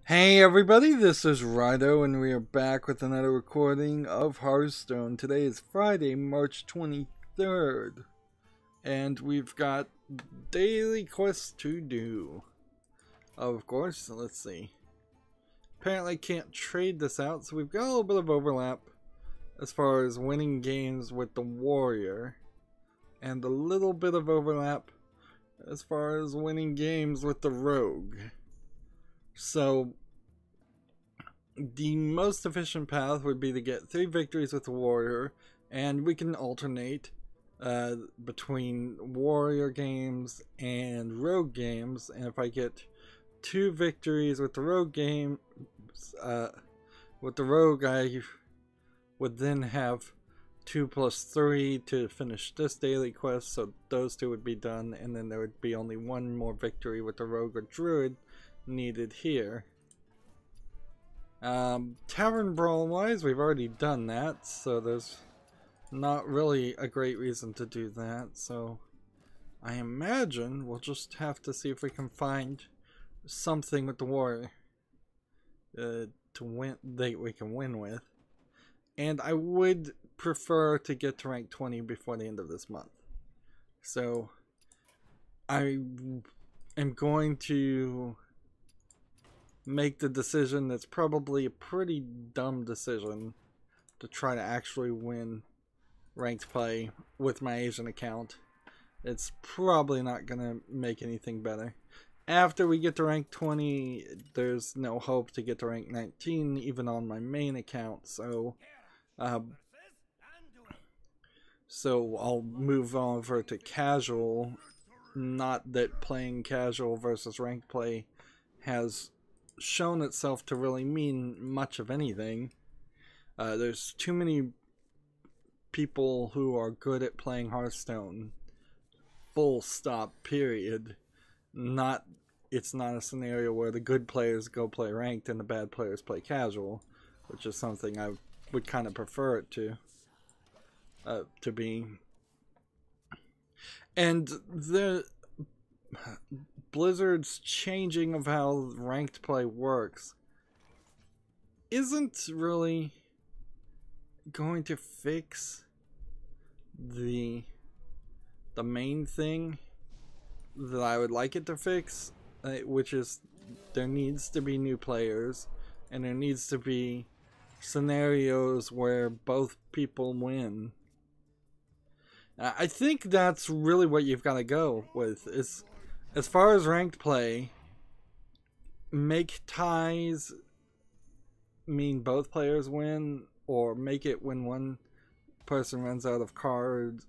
Hey everybody, this is Rydo and we are back with another recording of Hearthstone. Today is Friday, March 23rd, and we've got daily quests to do. Of course, let's see. Apparently can't trade this out, so we've got a little bit of overlap as far as winning games with the warrior, and a little bit of overlap as far as winning games with the rogue. So, the most efficient path would be to get 3 victories with the warrior, and we can alternate between warrior games and rogue games. And if I get 2 victories with the rogue games, I would then have 2 plus 3 to finish this daily quest, so those 2 would be done, and then there would be only 1 more victory with the rogue or druid needed here. Tavern brawl wise, we've already done that, so there's not really a great reason to do that. So I imagine we'll just have to see if we can find something with the warrior to win that we can win with. And I would prefer to get to rank 20 before the end of this month. So I am going to make the decision that's probably a pretty dumb decision to try to actually win ranked play with my Asian account. It's probably not gonna make anything better. After we get to rank 20, there's no hope to get to rank 19 even on my main account, so I'll move over to casual. Not that playing casual versus ranked play has shown itself to really mean much of anything. There's too many people who are good at playing Hearthstone, full stop, period. It's not a scenario where the good players go play ranked and the bad players play casual, which is something I would kind of prefer it to be. And the Blizzard's changing of how ranked play works isn't really going to fix the main thing that I would like it to fix, which is there needs to be new players and there needs to be scenarios where both people win. I think that's really what you've got to go with. Is as far as ranked play, make ties mean both players win, or make it when one person runs out of cards.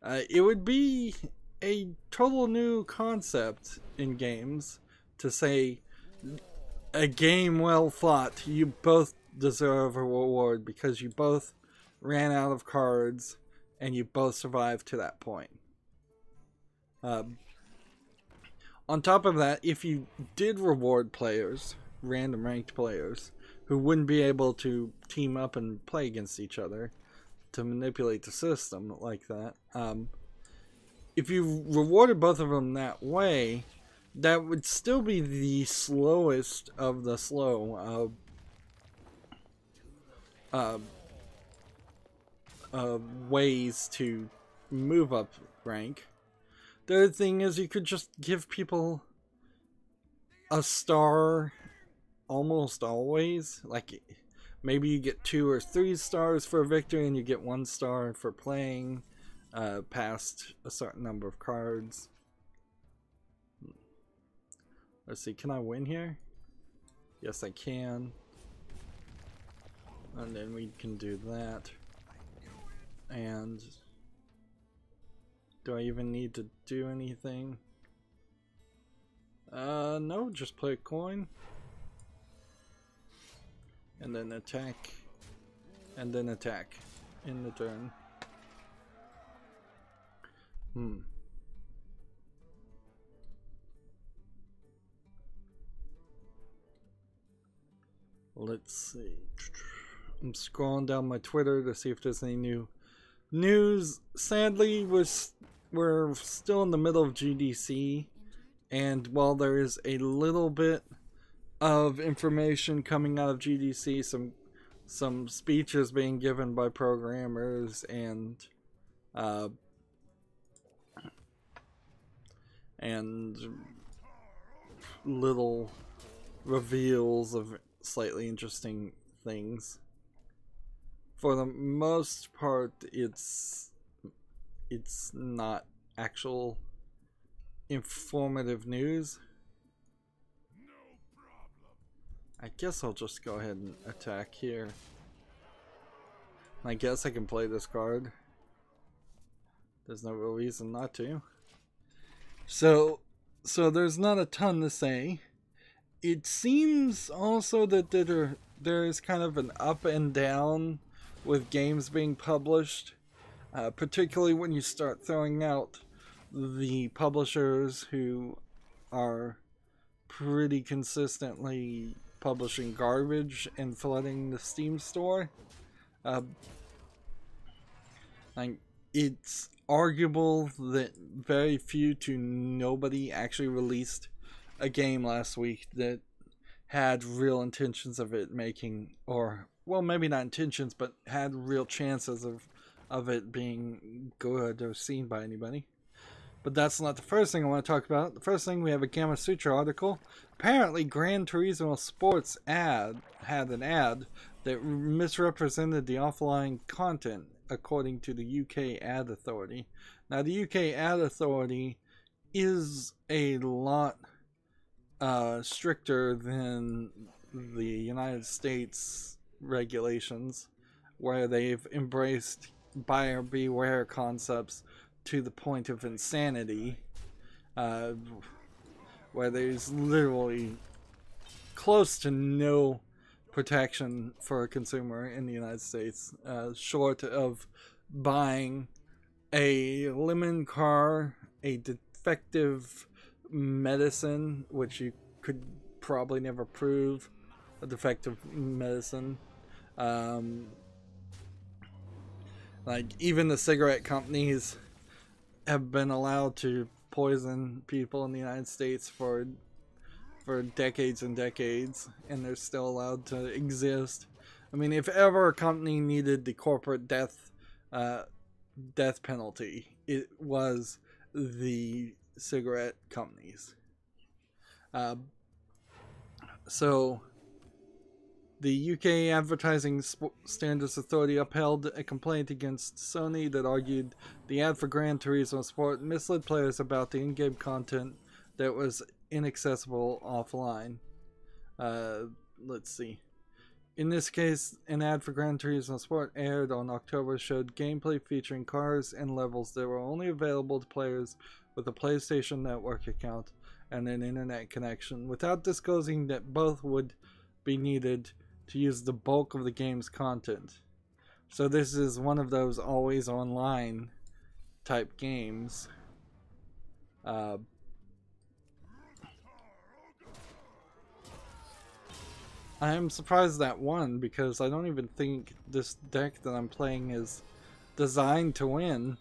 It would be a total new concept in games to say, a game well fought, you both deserve a reward because you both ran out of cards and you both survived to that point. On top of that, if you did reward players, random ranked players, who wouldn't be able to team up and play against each other to manipulate the system like that, if you rewarded both of them that way, that would still be the slowest of the slow ways to move up rank. The other thing is you could just give people a star almost always. Like maybe you get 2 or 3 stars for a victory and you get 1 star for playing past a certain number of cards. Let's see, can I win here? Yes, I can. And then we can do that. And do I even need to do anything? No, just play a coin. And then attack. And then attack in the turn. Let's see. I'm scrolling down my Twitter to see if there's any new news. Sadly, we're still in the middle of GDC, and while there is a little bit of information coming out of GDC, some speeches being given by programmers, and little reveals of slightly interesting things. For the most part, it's not actual informative news. I guess I'll just go ahead and attack here. I guess I can play this card. There's no real reason not to. So there's not a ton to say. It seems also that there is kind of an up and down with games being published, particularly when you start throwing out the publishers who are pretty consistently publishing garbage and flooding the Steam store. It's arguable that very few to nobody actually released a game last week that had real intentions of it making, or well, maybe not intentions, but had real chances of it being good or seen by anybody. But that's not the first thing I want to talk about. The first thing, we have a Gamma Sutra article. Apparently, Gran Turismo Sports had an ad that misrepresented the offline content, according to the UK Ad Authority. Now, the UK Ad Authority is a lot stricter than the United States regulations, where they've embraced buyer beware concepts to the point of insanity, where there's literally close to no protection for a consumer in the United States, short of buying a lemon car, a defective medicine, which you could probably never prove a defective medicine. Like, even the cigarette companies have been allowed to poison people in the United States for decades and decades, and they're still allowed to exist. I mean, if ever a company needed the corporate death penalty, it was the cigarette companies. So the UK Advertising Standards Authority upheld a complaint against Sony that argued the ad for Gran Turismo Sport misled players about the in-game content that was inaccessible offline. Let's see. In this case, an ad for Gran Turismo Sport aired on October showed gameplay featuring cars and levels that were only available to players with a PlayStation Network account and an internet connection, without disclosing that both would be needed to use the bulk of the game's content. So this is one of those always online type games. I am surprised that won, because I don't even think this deck that I'm playing is designed to win.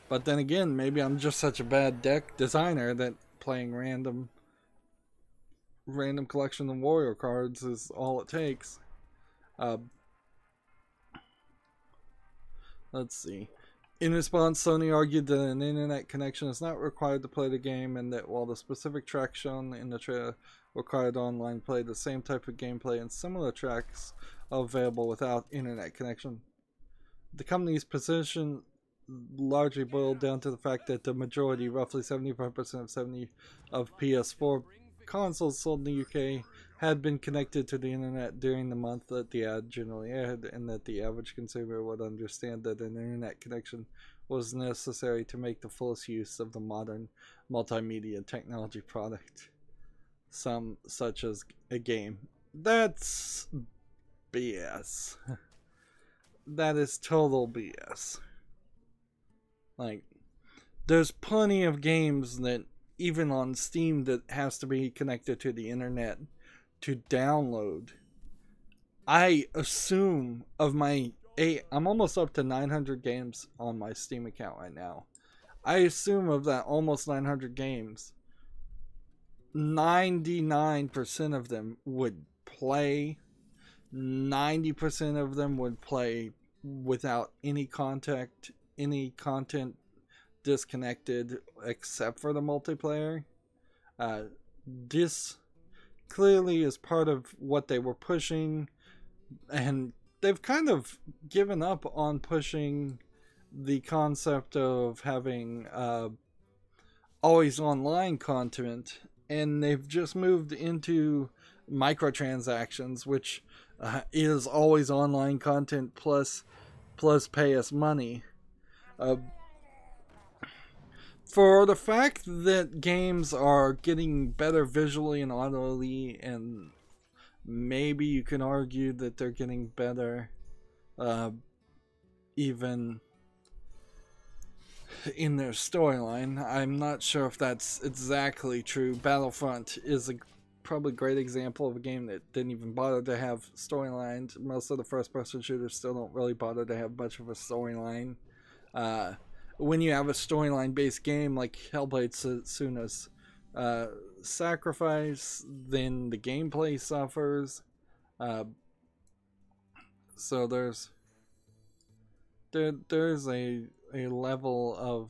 But then again, maybe I'm just such a bad deck designer that playing random collection of warrior cards is all it takes. Let's see. In response, Sony argued that an internet connection is not required to play the game, and that while the specific tracks shown in the trailer required online play, the same type of gameplay and similar tracks are available without internet connection. The company's position largely boiled down to the fact that the majority, roughly 75% of PS4 consoles sold in the UK, had been connected to the internet during the month that the ad generally aired, and that the average consumer would understand that an internet connection was necessary to make the fullest use of the modern multimedia technology product, some such as a game. That's BS. That is total BS. Like, there's plenty of games that, even on Steam, that has to be connected to the internet to download. I assume of my I'm almost up to 900 games on my Steam account right now. I assume of that almost 900 games, 99% of them would play. 90% of them would play without any content disconnected except for the multiplayer. This clearly is part of what they were pushing, and they've kind of given up on pushing the concept of having always online content, and they've just moved into microtransactions, which is always online content plus pay us money. For the fact that games are getting better visually and audibly, and maybe you can argue that they're getting better even in their storyline. I'm not sure if that's exactly true. Battlefront is probably a great example of a game that didn't even bother to have storylines. Most of the first-person shooters still don't really bother to have much of a storyline. When you have a storyline-based game like Hellblade Senua's Sacrifice, then the gameplay suffers. So there's a level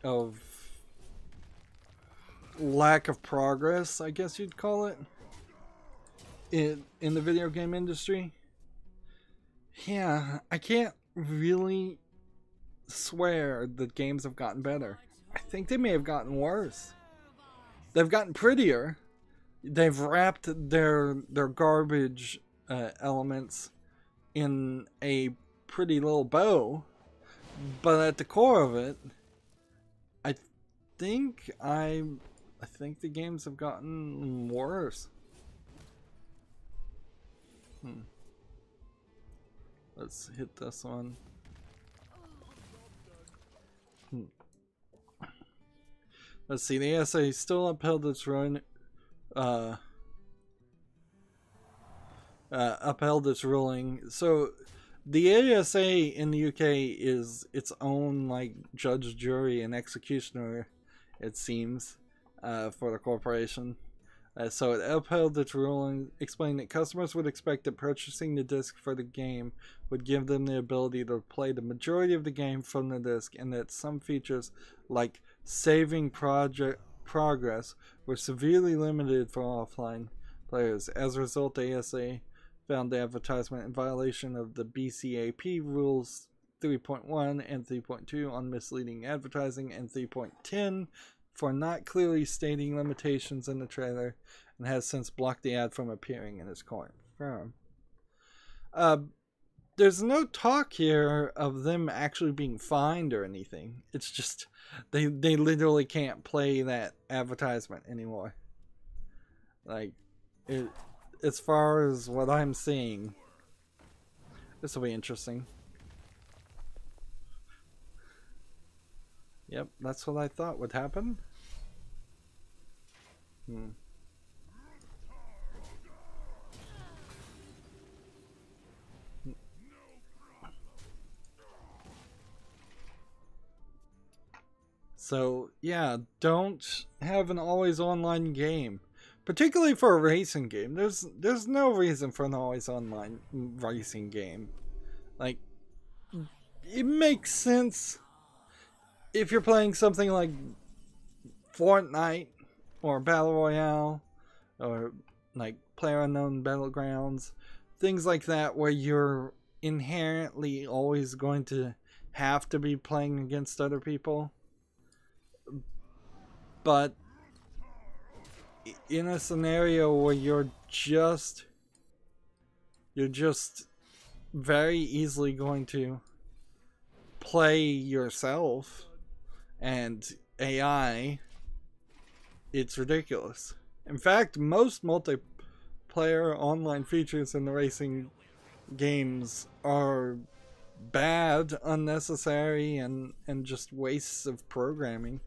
of lack of progress, I guess you'd call it, in the video game industry. Yeah, I can't really swear that games have gotten better. I think they may have gotten worse. They've gotten prettier. They've wrapped their garbage elements in a pretty little bow, but at the core of it, I think the games have gotten worse. Let's hit this one. Let's see, the ASA still upheld its ruling. Upheld its ruling. So the ASA in the UK is its own like judge, jury, and executioner, it seems, for the corporation. So it upheld its ruling, explaining that customers would expect that purchasing the disc for the game would give them the ability to play the majority of the game from the disc, and that some features like saving progress were severely limited for offline players. As a result, the ASA found the advertisement in violation of the BCAP rules 3.1 and 3.2 on misleading advertising, and 3.10 for not clearly stating limitations in the trailer, and has since blocked the ad from appearing in its current form. There's no talk here of them actually being fined or anything. It's just they literally can't play that advertisement anymore. Like, as far as what I'm seeing, this will be interesting. Yep, that's what I thought would happen. So yeah, don't have an always online game, particularly for a racing game. There's no reason for an always online racing game. Like, it makes sense if you're playing something like Fortnite or Battle Royale or like PlayerUnknown Battlegrounds, things like that, where you're inherently always going to have to be playing against other people. But in a scenario where you're just very easily going to play yourself and AI, it's ridiculous. In fact, most multiplayer online features in the racing games are bad, unnecessary, and just wastes of programming.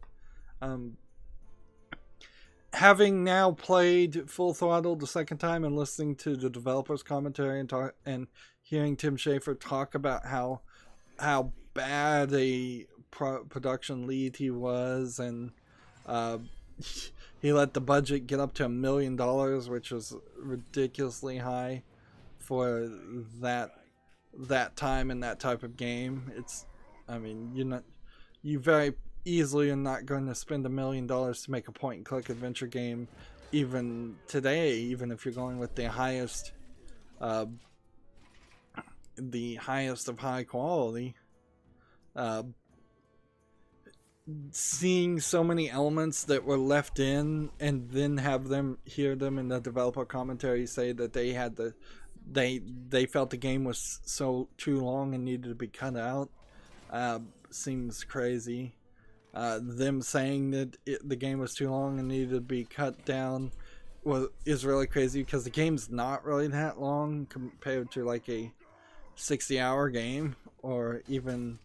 Having now played Full Throttle the second time and listening to the developer's commentary and hearing Tim Schafer talk about how bad a production lead he was, and uh, he let the budget get up to $1 million, which was ridiculously high for that time and that type of game. It's, I mean, you very easily are not going to spend $1 million to make a point and click adventure game, even today, even if you're going with the highest of high quality. Seeing so many elements that were left in, and then hear them in the developer commentary say that they felt the game was too long and needed to be cut out, seems crazy. Them saying that the game was too long and needed to be cut down is really crazy, because the game's not really that long compared to like a 60-hour game, or even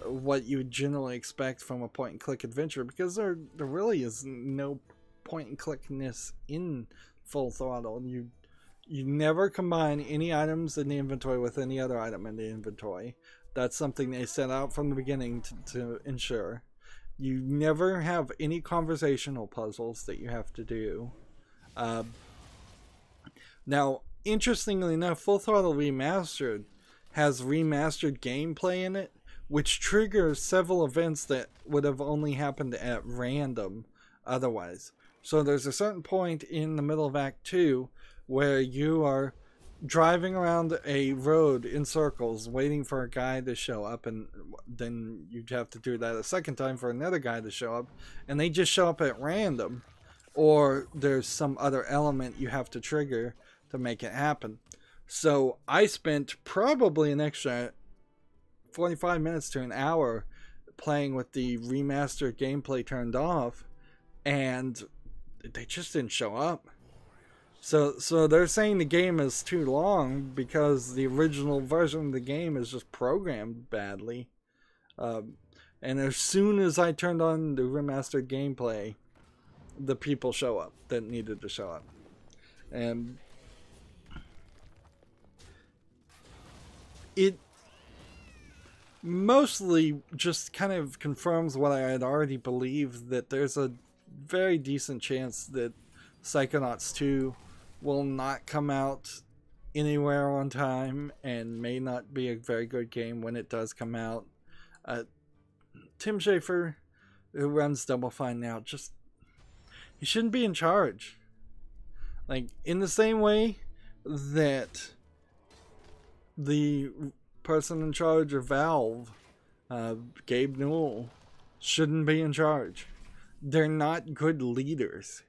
what you would generally expect from a point and click adventure, because there really is no point and clickness in Full Throttle. You never combine any items in the inventory with any other item in the inventory. That's something they set out from the beginning to ensure. You never have any conversational puzzles that you have to do. Now, interestingly enough, Full Throttle Remastered has remastered gameplay in it, which triggers several events that would have only happened at random otherwise. So there's a certain point in the middle of Act 2 where you are driving around a road in circles waiting for a guy to show up, and then you'd have to do that a second time for another guy to show up, and they just show up at random, or there's some other element you have to trigger to make it happen. So I spent probably an extra 45 minutes to an hour playing with the remastered gameplay turned off, and they just didn't show up. So they're saying the game is too long because the original version of the game is just programmed badly. And as soon as I turned on the remastered gameplay, the people show up that needed to show up. And it mostly just kind of confirms what I had already believed, that there's a very decent chance that Psychonauts 2 will not come out anywhere on time and may not be a very good game when it does come out. Tim Schafer, who runs Double Fine now, he shouldn't be in charge. Like, in the same way that the person in charge of Valve, Gabe Newell, shouldn't be in charge. They're not good leaders.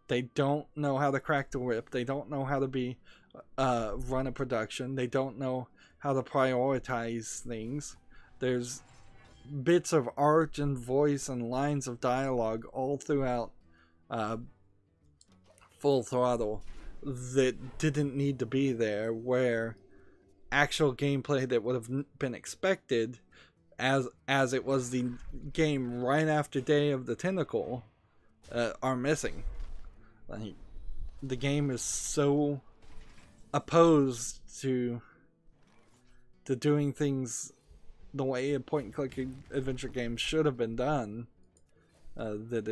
They don't know how to crack the whip. They don't know how to run a production. They don't know how to prioritize things. There's bits of art and voice and lines of dialogue all throughout Full Throttle that didn't need to be there, where actual gameplay that would have been expected, as it was the game right after Day of the Tentacle, are missing. Like, the game is so opposed to doing things the way a point and click adventure game should have been done, that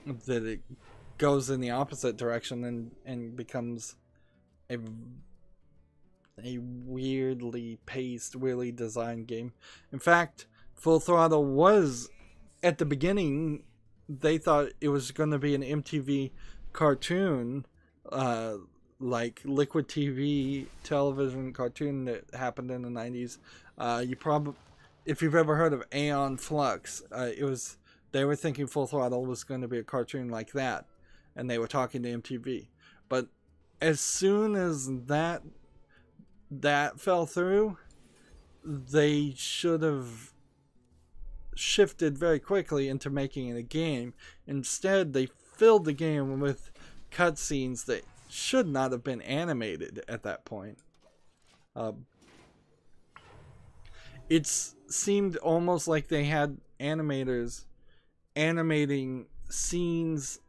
it goes in the opposite direction and becomes a weirdly paced, weirdly designed game. In fact, Full Throttle was, at the beginning, they thought it was going to be an MTV cartoon, like Liquid TV television cartoon that happened in the 90s. If you've ever heard of Aeon Flux, they were thinking Full Throttle was going to be a cartoon like that, and they were talking to MTV. But as soon as that fell through, they should have shifted very quickly into making it a game. Instead, they filled the game with cutscenes that should not have been animated at that point. It seemed almost like they had animators animating scenes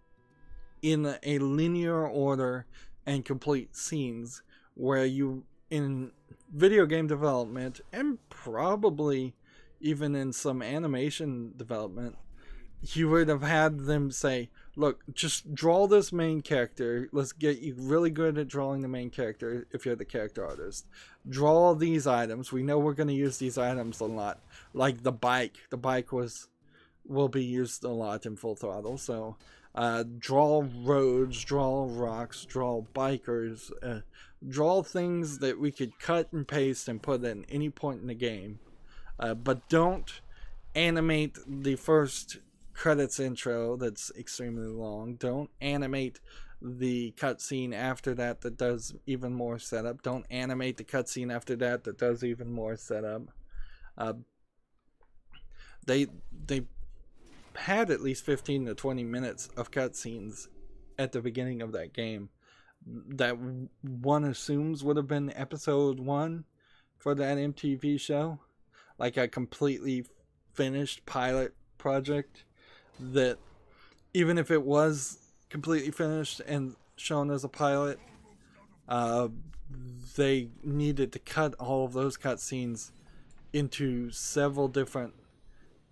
in a linear order and complete scenes, where you, in video game development, and probably even in some animation development, you would have had them say, look, just draw this main character. Let's get you really good at drawing the main character if you're the character artist. Draw these items. We know we're going to use these items a lot. Like the bike. The bike will be used a lot in Full Throttle. So draw roads, draw rocks, draw bikers. Draw things that we could cut and paste and put at any point in the game. But don't animate the first credits intro that's extremely long. Don't animate the cutscene after that does even more setup. Don't animate the cutscene after that does even more setup. They had at least 15 to 20 minutes of cutscenes at the beginning of that game that one assumes would have been episode 1 for that MTV show, like a completely finished pilot project that even if it was completely finished and shown as a pilot, they needed to cut all of those cutscenes into several different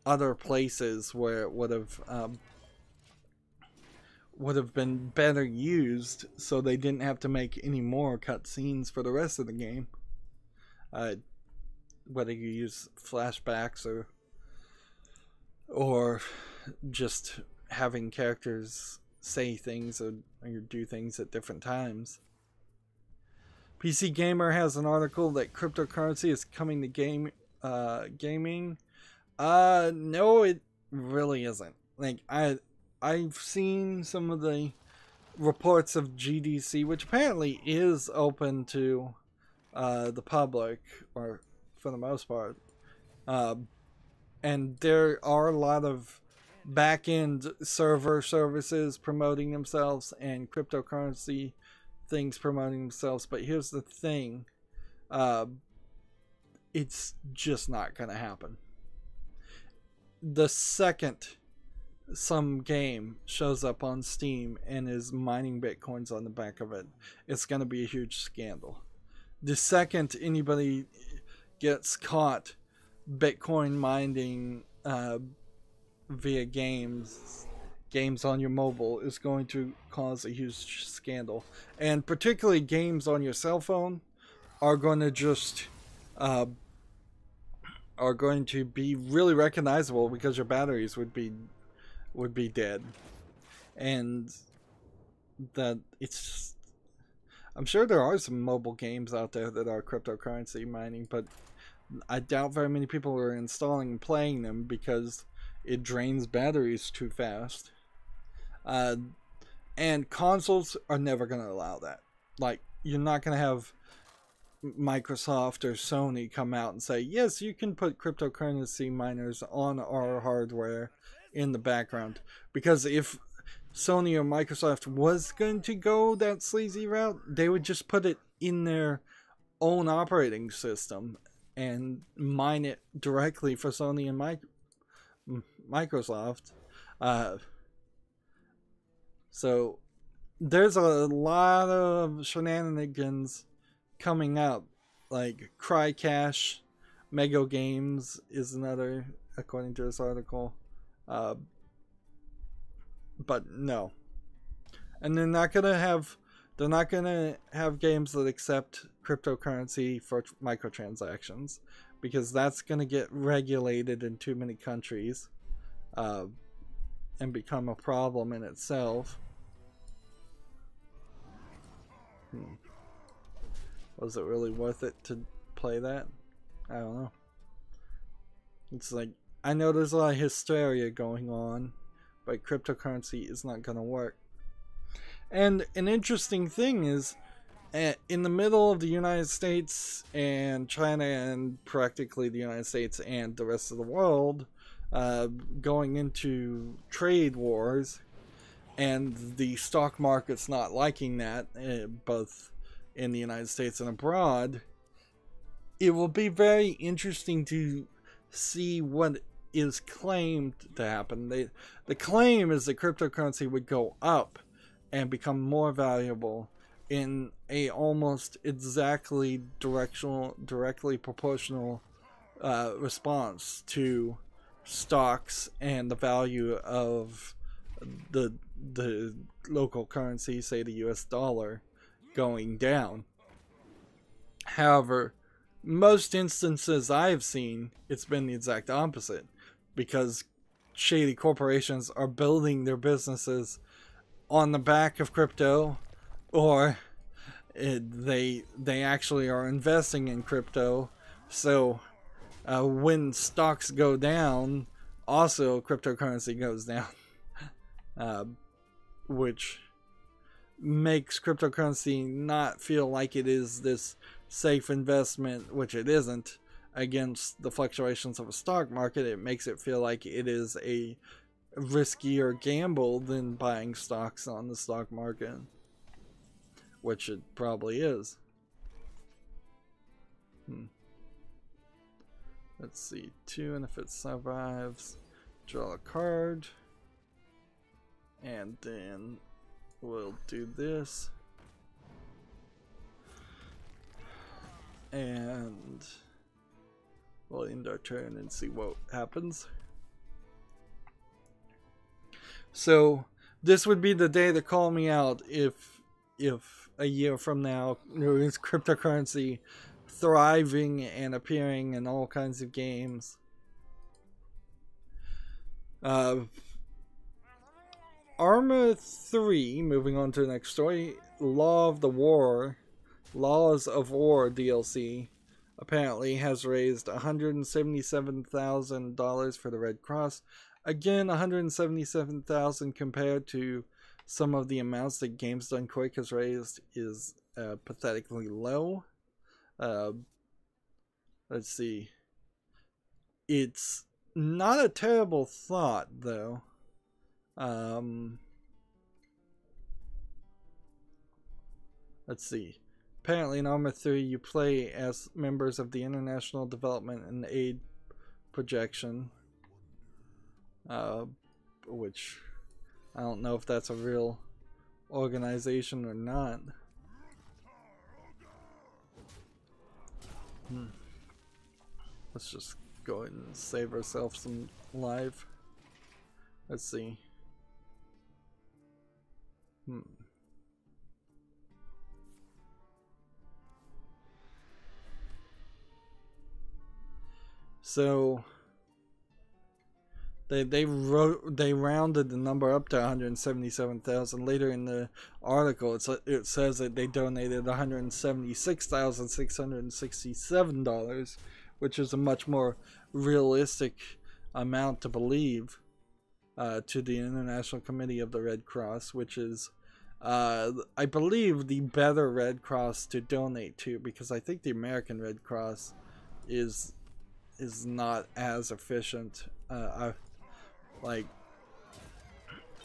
other places where it would have been better used, so they didn't have to make any more cutscenes for the rest of the game. Whether you use flashbacks or just having characters say things or do things at different times. PC Gamer has an article that cryptocurrency is coming to gaming. No, it really isn't. Like I've seen some of the reports of GDC, which apparently is open to the public, or for the most part. And there are a lot of back-end server services promoting themselves and cryptocurrency things promoting themselves. But here's the thing. It's just not going to happen. The second some game shows up on Steam and is mining bitcoins on the back of it, it's going to be a huge scandal. The second anybody gets caught Bitcoin mining via games on your mobile is going to cause a huge scandal. And particularly games on your cell phone are going to just are going to be really recognizable because your batteries would be dead. And that it's just, I'm sure there are some mobile games out there that are cryptocurrency mining, but I doubt very many people are installing and playing them because it drains batteries too fast. And consoles are never going to allow that. Like, you're not going to have Microsoft or Sony come out and say, yes, you can put cryptocurrency miners on our hardware in the background. Because if Sony or Microsoft was going to go that sleazy route, they would just put it in their own operating system and mine it directly for Sony and Microsoft. So there's a lot of shenanigans coming up, like CryCash, Mego Games is another, according to this article. But no, and they're not gonna have games that accept cryptocurrency for microtransactions, because that's gonna get regulated in too many countries, and become a problem in itself. Was it really worth it to play that? I don't know. It's like, I know there's a lot of hysteria going on, but cryptocurrency is not going to work. And an interesting thing is, in the middle of the United States and China, and practically the United States and the rest of the world going into trade wars, and the stock market's not liking that, both in the United States and abroad, it will be very interesting to see what is claimed to happen. The claim is that cryptocurrency would go up and become more valuable in a almost exactly directly proportional response to stocks and the value of the local currency, say the US dollar, going down. However, most instances I've seen, it's been the exact opposite, because shady corporations are building their businesses on the back of crypto, or they actually are investing in crypto. So when stocks go down, also cryptocurrency goes down, which makes cryptocurrency not feel like it is this safe investment, which it isn't, against the fluctuations of a stock market. It makes it feel like it is a riskier gamble than buying stocks on the stock market, which it probably is. Let's see, 2, and if it survives, draw a card, and then we'll do this, and we'll end our turn and see what happens. So this would be the day to call me out if a year from now there is cryptocurrency thriving and appearing in all kinds of games. Arma 3, moving on to the next story, Laws of War DLC apparently has raised $177,000 for the Red Cross. Again, $177,000 compared to some of the amounts that Games Done Quick has raised is pathetically low. Let's see. It's not a terrible thought, though. Let's see. Apparently in Arma 3 you play as members of the International Development and Aid Projection, which I don't know if that's a real organization or not. Let's just go ahead and save ourselves some life. Let's see. So they rounded the number up to 177,000. Later in the article, it says that they donated $176,667, which is a much more realistic amount to believe, to the International Committee of the Red Cross, which is, I believe, the better Red Cross to donate to, because I think the American Red Cross is not as efficient. Like,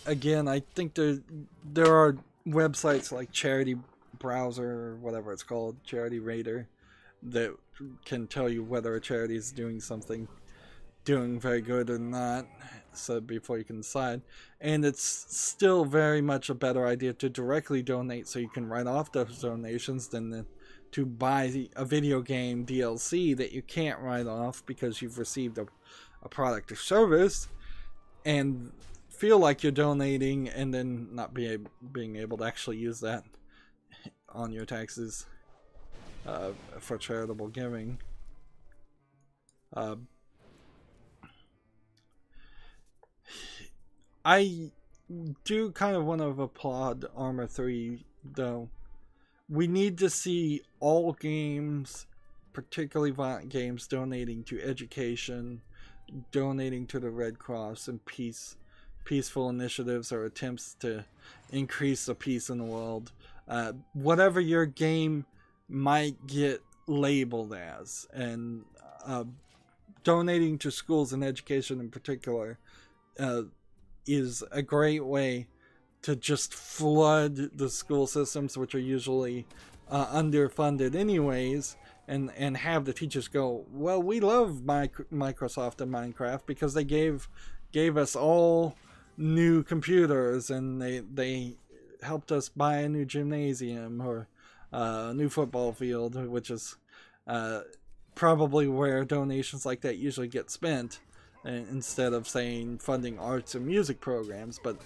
again, I think there are websites like Charity Browser or whatever it's called, Charity Raider, that can tell you whether a charity is doing very good or not, so before you can decide. And it's still very much a better idea to directly donate, so you can write off those donations, than to buy a video game DLC that you can't write off because you've received a product or service and feel like you're donating and then not being able to actually use that on your taxes for charitable giving. I do kind of want to applaud Arma 3, though. We need to see all games, particularly violent games, donating to education, donating to the Red Cross, and peaceful initiatives or attempts to increase the peace in the world. Whatever your game might get labeled as, and donating to schools and education in particular is a great way to just flood the school systems, which are usually underfunded anyways, and have the teachers go, well, we love Microsoft and Minecraft because they gave us all new computers, and they helped us buy a new gymnasium or a new football field, which is probably where donations like that usually get spent, instead of saying funding arts and music programs. But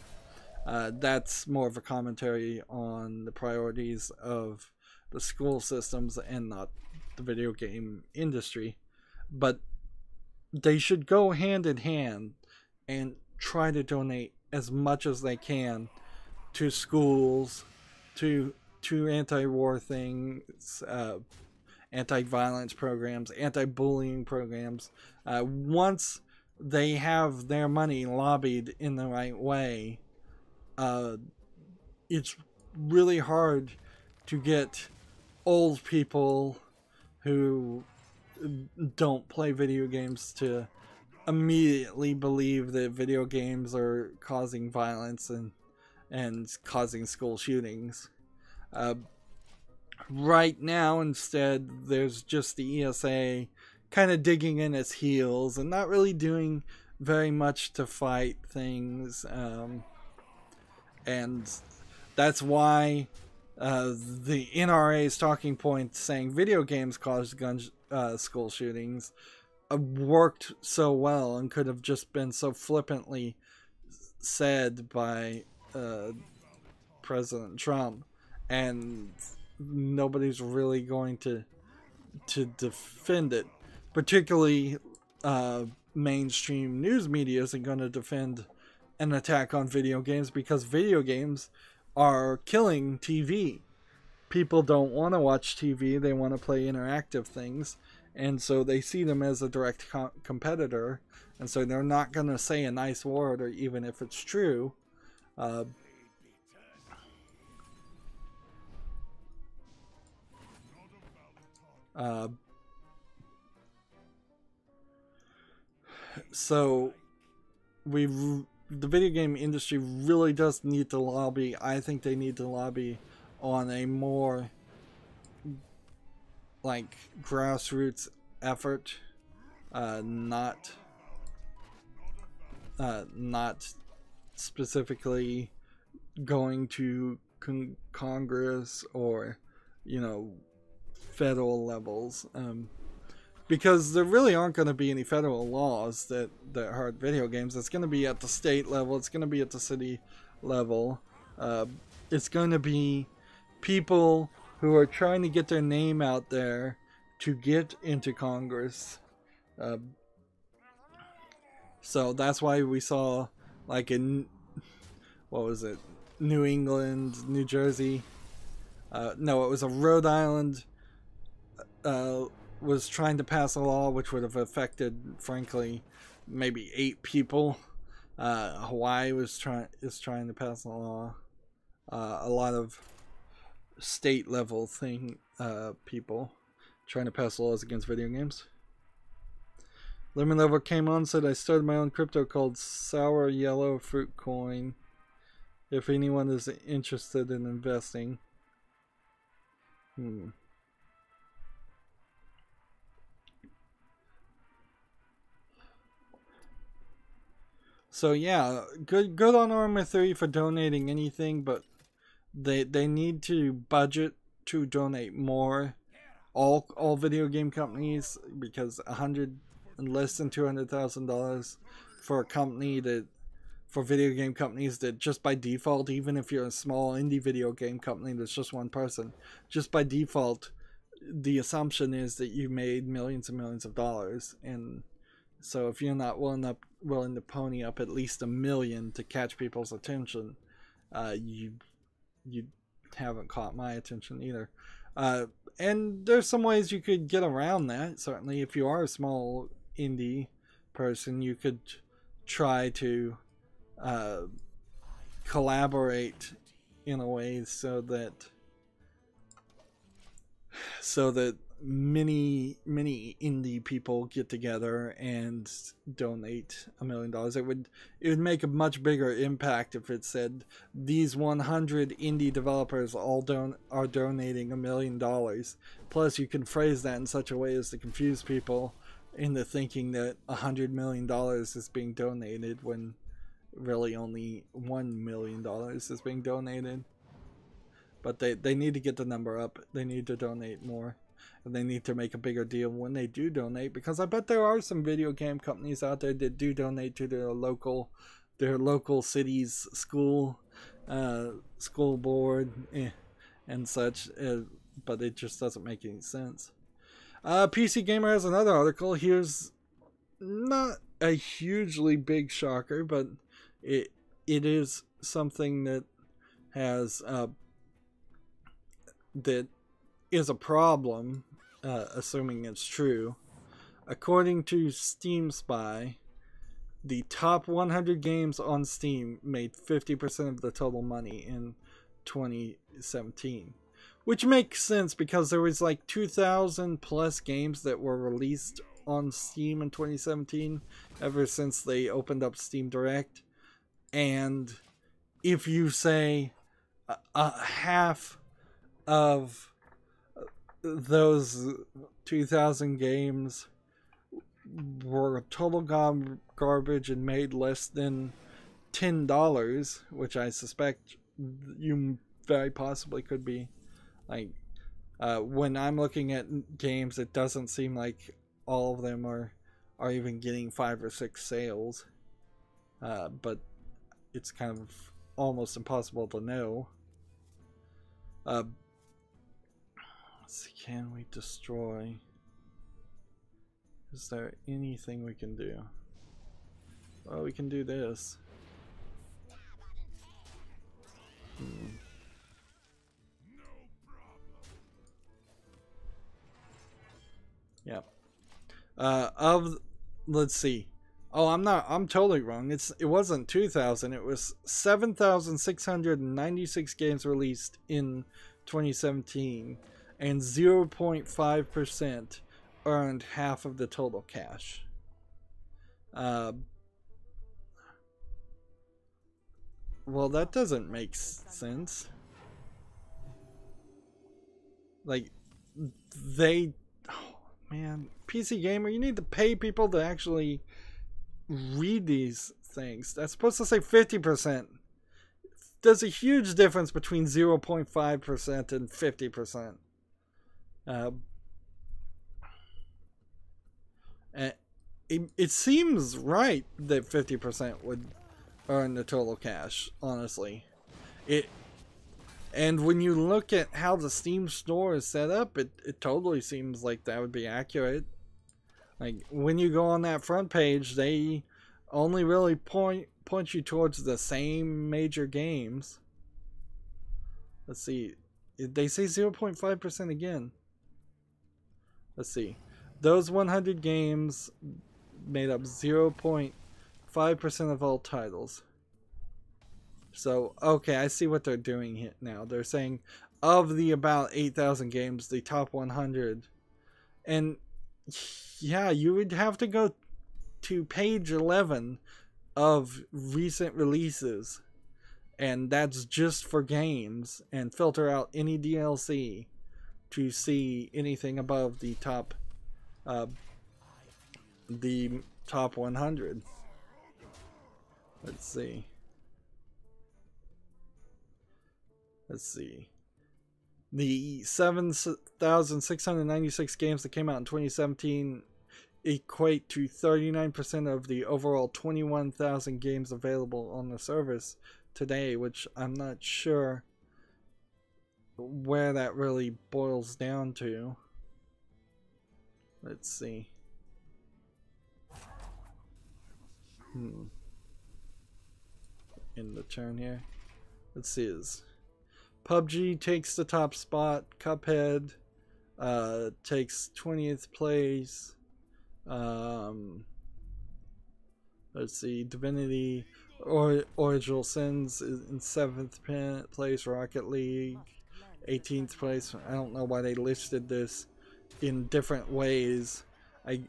that's more of a commentary on the priorities of the school systems and not the video game industry. But they should go hand in hand and try to donate as much as they can to schools, to anti-war things, anti-violence programs, anti-bullying programs. Once they have their money lobbied in the right way, it's really hard to get old people who don't play video games to immediately believe that video games are causing violence and causing school shootings. Right now, instead, there's just the ESA kind of digging in its heels and not really doing very much to fight things. And that's why the NRA's talking point saying video games cause school shootings worked so well and could have just been so flippantly said by President Trump, and nobody's really going to defend it. Particularly mainstream news media isn't going to defend an attack on video games, because video games are killing TV. People don't want to watch TV, they want to play interactive things, and so they see them as a direct competitor, and so they're not going to say a nice word, or even if it's true. So the video game industry really does need to lobby. I think they need to lobby on a more like grassroots effort, not specifically going to Congress or, you know, federal levels, because there really aren't going to be any federal laws that hurt video games. It's going to be at the state level, it's going to be at the city level, it's going to be people who are trying to get their name out there to get into Congress. So that's why we saw, like in, what was it, New England, New Jersey, no, it was a Rhode Island, was trying to pass a law which would have affected, frankly, maybe 8 people. Hawaii is trying to pass a law. A lot of state level people trying to pass laws against video games. Lemon Lover came on, said, I started my own crypto called Sour Yellow Fruit Coin. If anyone is interested in investing. So yeah, good on Arma 3 for donating anything, but they need to budget to donate more. All video game companies, because less than $200,000 for a company for video game companies that just by default, even if you're a small indie video game company that's just one person, just by default, the assumption is that you made millions and millions of dollars. And so if you're not willing to pony up at least $1 million to catch people's attention, you haven't caught my attention either. And there's some ways you could get around that. Certainly, if you are a small indie person, you could try to collaborate in a way so that many indie people get together and donate $1 million. It would make a much bigger impact if it said these 100 indie developers all are donating $1 million. Plus, you can phrase that in such a way as to confuse people into thinking that $100 million is being donated when really only $1 million is being donated. But they need to get the number up. They need to donate more. And they need to make a bigger deal when they do donate, because I bet there are some video game companies out there that do donate to their local city's school board and such, but it just doesn't make any sense. PC Gamer has another article. Here's not a hugely big shocker, but it is something that has that is a problem, assuming it's true. According to Steam Spy, the top 100 games on Steam made 50% of the total money in 2017. Which makes sense, because there was like 2,000 plus games that were released on Steam in 2017, ever since they opened up Steam Direct. And if you say half of those 2,000 games were total garbage and made less than $10, which I suspect you very possibly could be. Like, when I'm looking at games, it doesn't seem like all of them are even getting 5 or 6 sales. But it's kind of almost impossible to know. Let's see, can we destroy? Is there anything we can do? Well, we can do this. Yep. Let's see. Oh, I'm totally wrong. It wasn't 2,000. It was 7,696 games released in 2017, and 0.5% earned half of the total cash. Well, that doesn't make sense. Like, oh man, PC Gamer, you need to pay people to actually read these things. That's supposed to say 50%. There's a huge difference between 0.5% and 50%. It seems right that 50% would earn the total cash, honestly. And when you look at how the Steam store is set up, it totally seems like that would be accurate. Like, when you go on that front page, they only really point you towards the same major games. Let's see. They say 0.5% again. Let's see. Those 100 games made up 0.5% of all titles. So, okay, I see what they're doing here now. They're saying, of the about 8,000 games, the top 100. And, yeah, you would have to go to page 11 of recent releases. And that's just for games. And filter out any DLC to see anything above the top 100. Let's see. The 7,696 games that came out in 2017 equate to 39% of the overall 21,000 games available on the service today, which I'm not sure where that really boils down to. Let's see. In the turn here. Let's see. Is PUBG takes the top spot. Cuphead takes 20th place. Let's see. Divinity Original Sins is in 7th place. Rocket League 18th place. I don't know why they listed this in different ways. Let's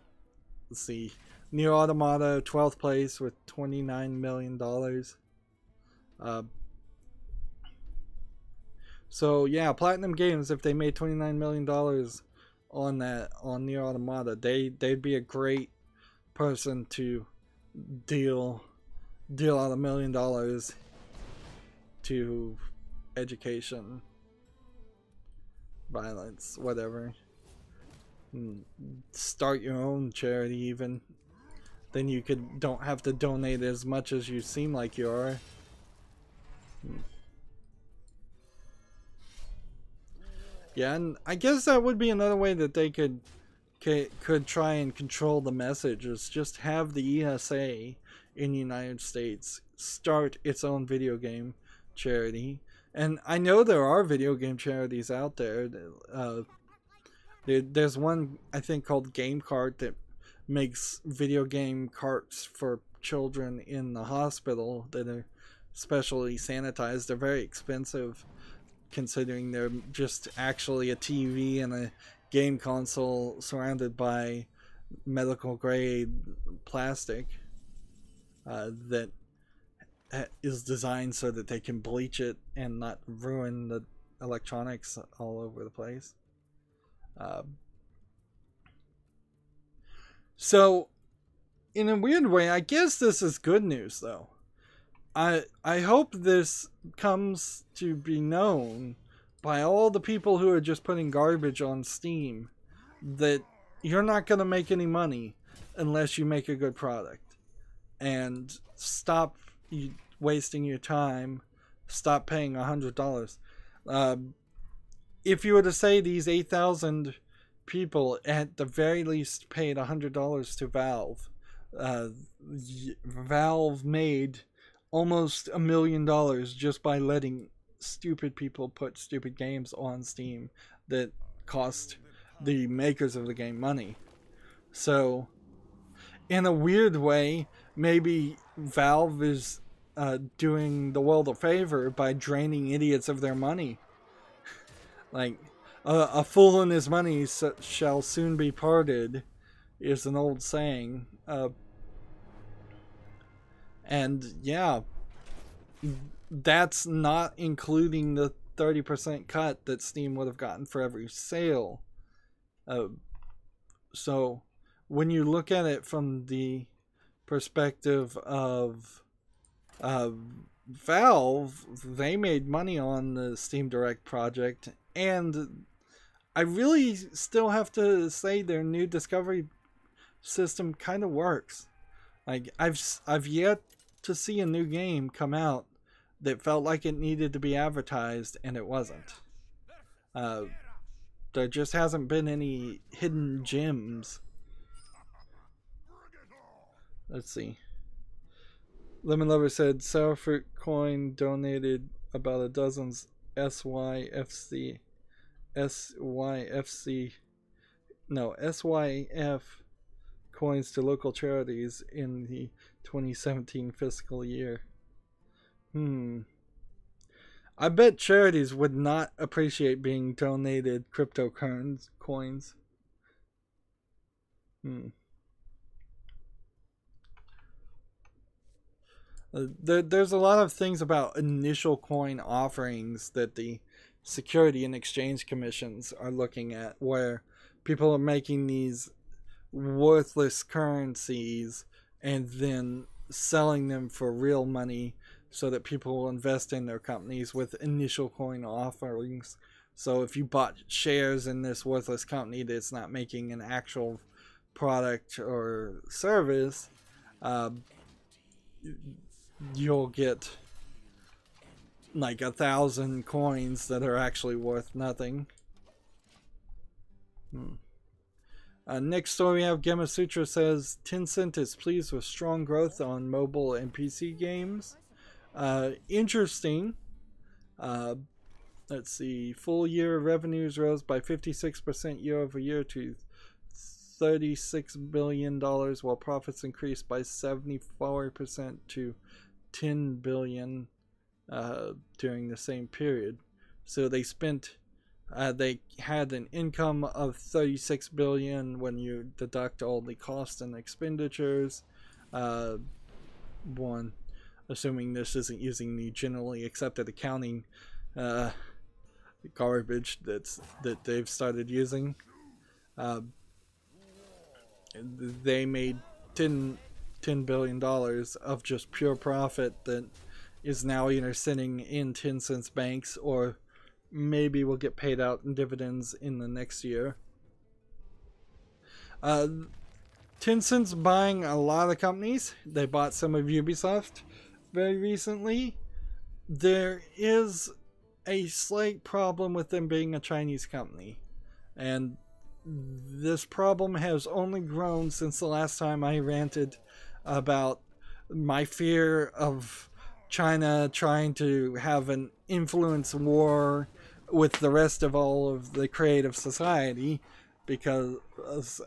see. Nier Automata 12th place with $29 million. So yeah, Platinum Games, if they made $29 million on Nier Automata, they'd be a great person to deal out $1 million to education violence, whatever. Start your own charity even. Then you don't have to donate as much as you seem like you are. Yeah, and I guess that would be another way that they could try and control the message, is just have the ESA in the United States start its own video game charity. And I know there are video game charities out there. There's one, I think, called Game Cart that makes video game carts for children in the hospital that are specially sanitized. They're very expensive, considering they're just actually a TV and a game console surrounded by medical grade plastic that is designed so that they can bleach it and not ruin the electronics all over the place. So in a weird way, I guess this is good news, though. I hope this comes to be known by all the people who are just putting garbage on Steam, that you're not going to make any money unless you make a good product. And stop wasting your time. Stop paying $100. If you were to say these 8,000 people at the very least paid $100 to Valve, Valve made almost $1 million just by letting stupid people put stupid games on Steam that cost the makers of the game money. So in a weird way, maybe Valve is doing the world a favor by draining idiots of their money. Like, a fool and his money shall soon be parted is an old saying. And yeah, that's not including the 30% cut that Steam would have gotten for every sale. So when you look at it from the perspective of Valve, they made money on the Steam Direct project, and I really still have to say their new discovery system kind of works. Like, I've yet to see a new game come out that felt like it needed to be advertised and it wasn't. There just hasn't been any hidden gems. Let's see. Lemon Lover said Sourfruit Coin donated about a dozen SYF coins to local charities in the 2017 fiscal year. I bet charities would not appreciate being donated crypto coins. There's a lot of things about initial coin offerings that the Security and Exchange Commissions are looking at, where people are making these worthless currencies and then selling them for real money so that people will invest in their companies with initial coin offerings. So if you bought shares in this worthless company that's not making an actual product or service, you'll get like 1,000 coins that are actually worth nothing. Next story we have Gamma Sutra says Tencent is pleased with strong growth on mobile and PC games. Interesting. Let's see. Full year revenues rose by 56% year over year to $36 billion, while profits increased by 74% to $10 billion during the same period. So they spent, they had an income of $36 billion when you deduct all the costs and expenditures. Assuming this isn't using the generally accepted accounting garbage that they've started using. They made $10 billion of just pure profit that is now either sitting in Tencent's banks or maybe will get paid out in dividends in the next year. Tencent's buying a lot of companies. They bought some of Ubisoft very recently. There is a slight problem with them being a Chinese company, and this problem has only grown since the last time I ranted about my fear of China trying to have an influence war with the rest of all of the creative society, because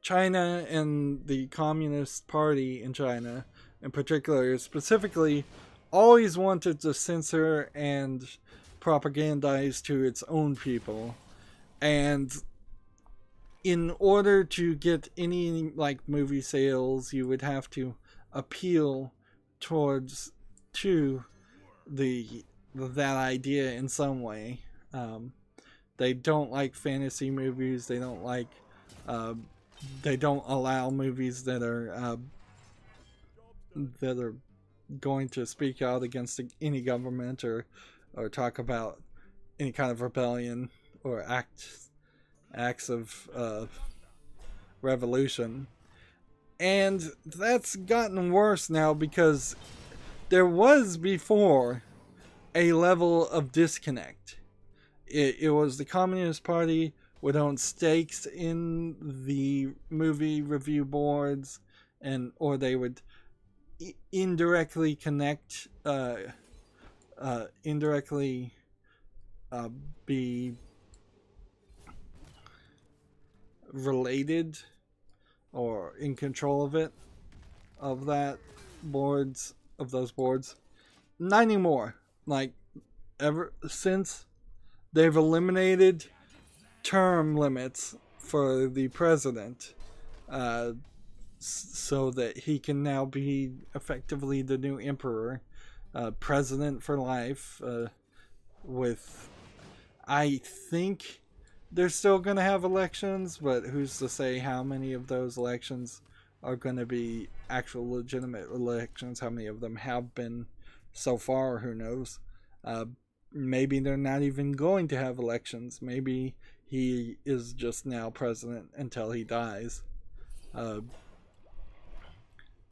China and the Communist Party in China in particular specifically always wanted to censor and propagandize to its own people. And in order to get any like movie sales, you would have to appeal towards to that idea in some way. They don't like fantasy movies. They don't like they don't allow movies that are going to speak out against any government or talk about any kind of rebellion or acts of revolution. And that's gotten worse now, because there was before a level of disconnect. It was the Communist Party would own stakes in the movie review boards, or they would indirectly connect, be related or in control of it, of those boards. Not anymore. Like, ever since they've eliminated term limits for the president, so that he can now be effectively the new emperor, president for life, with, I think they're still going to have elections, but who's to say how many of those elections are going to be actual legitimate elections, how many of them have been so far, who knows. Maybe they're not even going to have elections. Maybe he is just now president until he dies.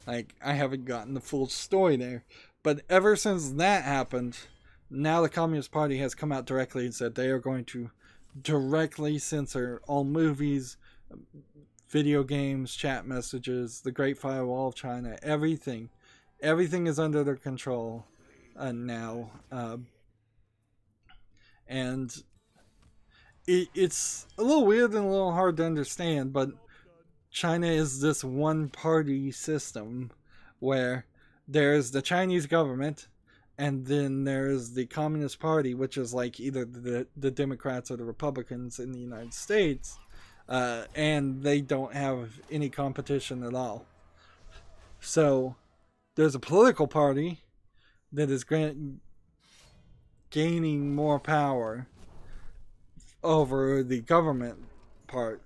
Like, I haven't gotten the full story there. But ever since that happened, now the Communist Party has come out directly and said they are going to directly censor all movies, video games, chat messages, the Great Firewall of China, everything. Everything is under their control now. And it's a little weird and a little hard to understand, but China is this one-party system where there's the Chinese government, and then there's the Communist Party, which is like either the Democrats or the Republicans in the United States, and they don't have any competition at all. So there's a political party that is gaining more power over the government part,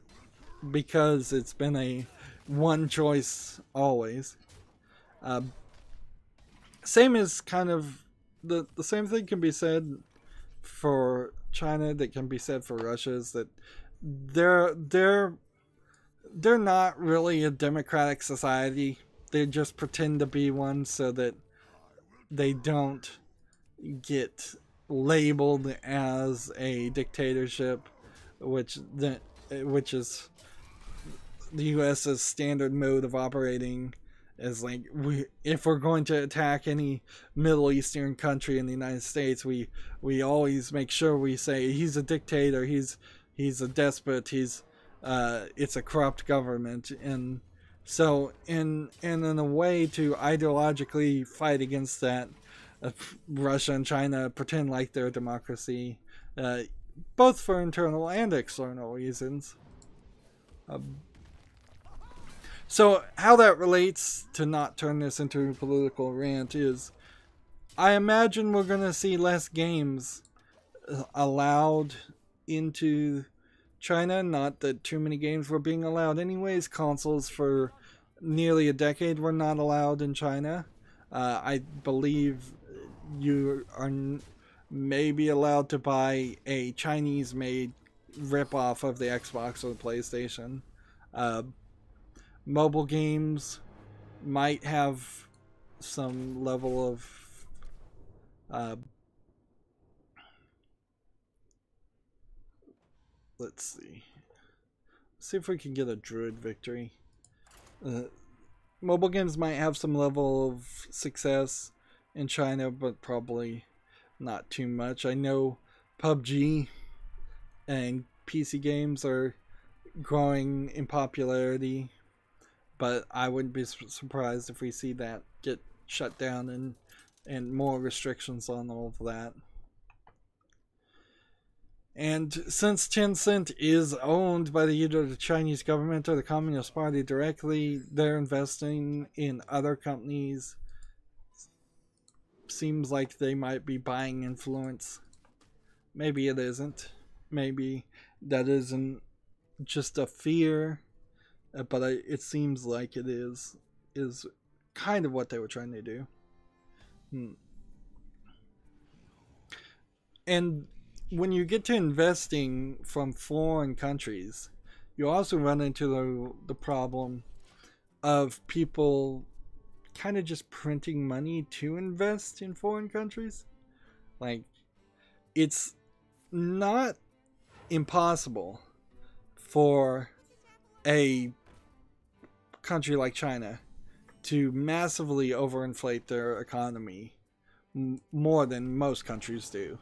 because it's been a one choice always. Same as kind of the same thing can be said for China that can be said for Russia, is that they're not really a democratic society. They just pretend to be one so that they don't get labeled as a dictatorship, which is the US's standard mode of operating. Is like, if we're going to attack any Middle Eastern country in the United States, we always make sure we say he's a dictator, he's a despot, it's a corrupt government. And so in a way to ideologically fight against that, Russia and China pretend like they're a democracy, both for internal and external reasons. So how that relates, to not turn this into a political rant, is I imagine we're going to see less games allowed into China. Not that too many games were being allowed anyways. Consoles for nearly a decade were not allowed in China. I believe may be allowed to buy a Chinese-made rip-off of the Xbox or the PlayStation. Mobile games might have some level of let's see if we can get a druid victory. Mobile games might have some level of success in China, but probably not too much. I know PUBG and PC games are growing in popularity, but I wouldn't be surprised if we see that get shut down and more restrictions on all of that. And since Tencent is owned by either the Chinese government or the Communist Party directly, they're investing in other companies. Seems like they might be buying influence. Maybe it isn't. Maybe that isn't just a fear, but it seems like it is kind of what they were trying to do. And when you get to investing from foreign countries, you also run into the problem of people kind of just printing money to invest in foreign countries. Like, it's not impossible for a country like China to massively overinflate their economy more than most countries do.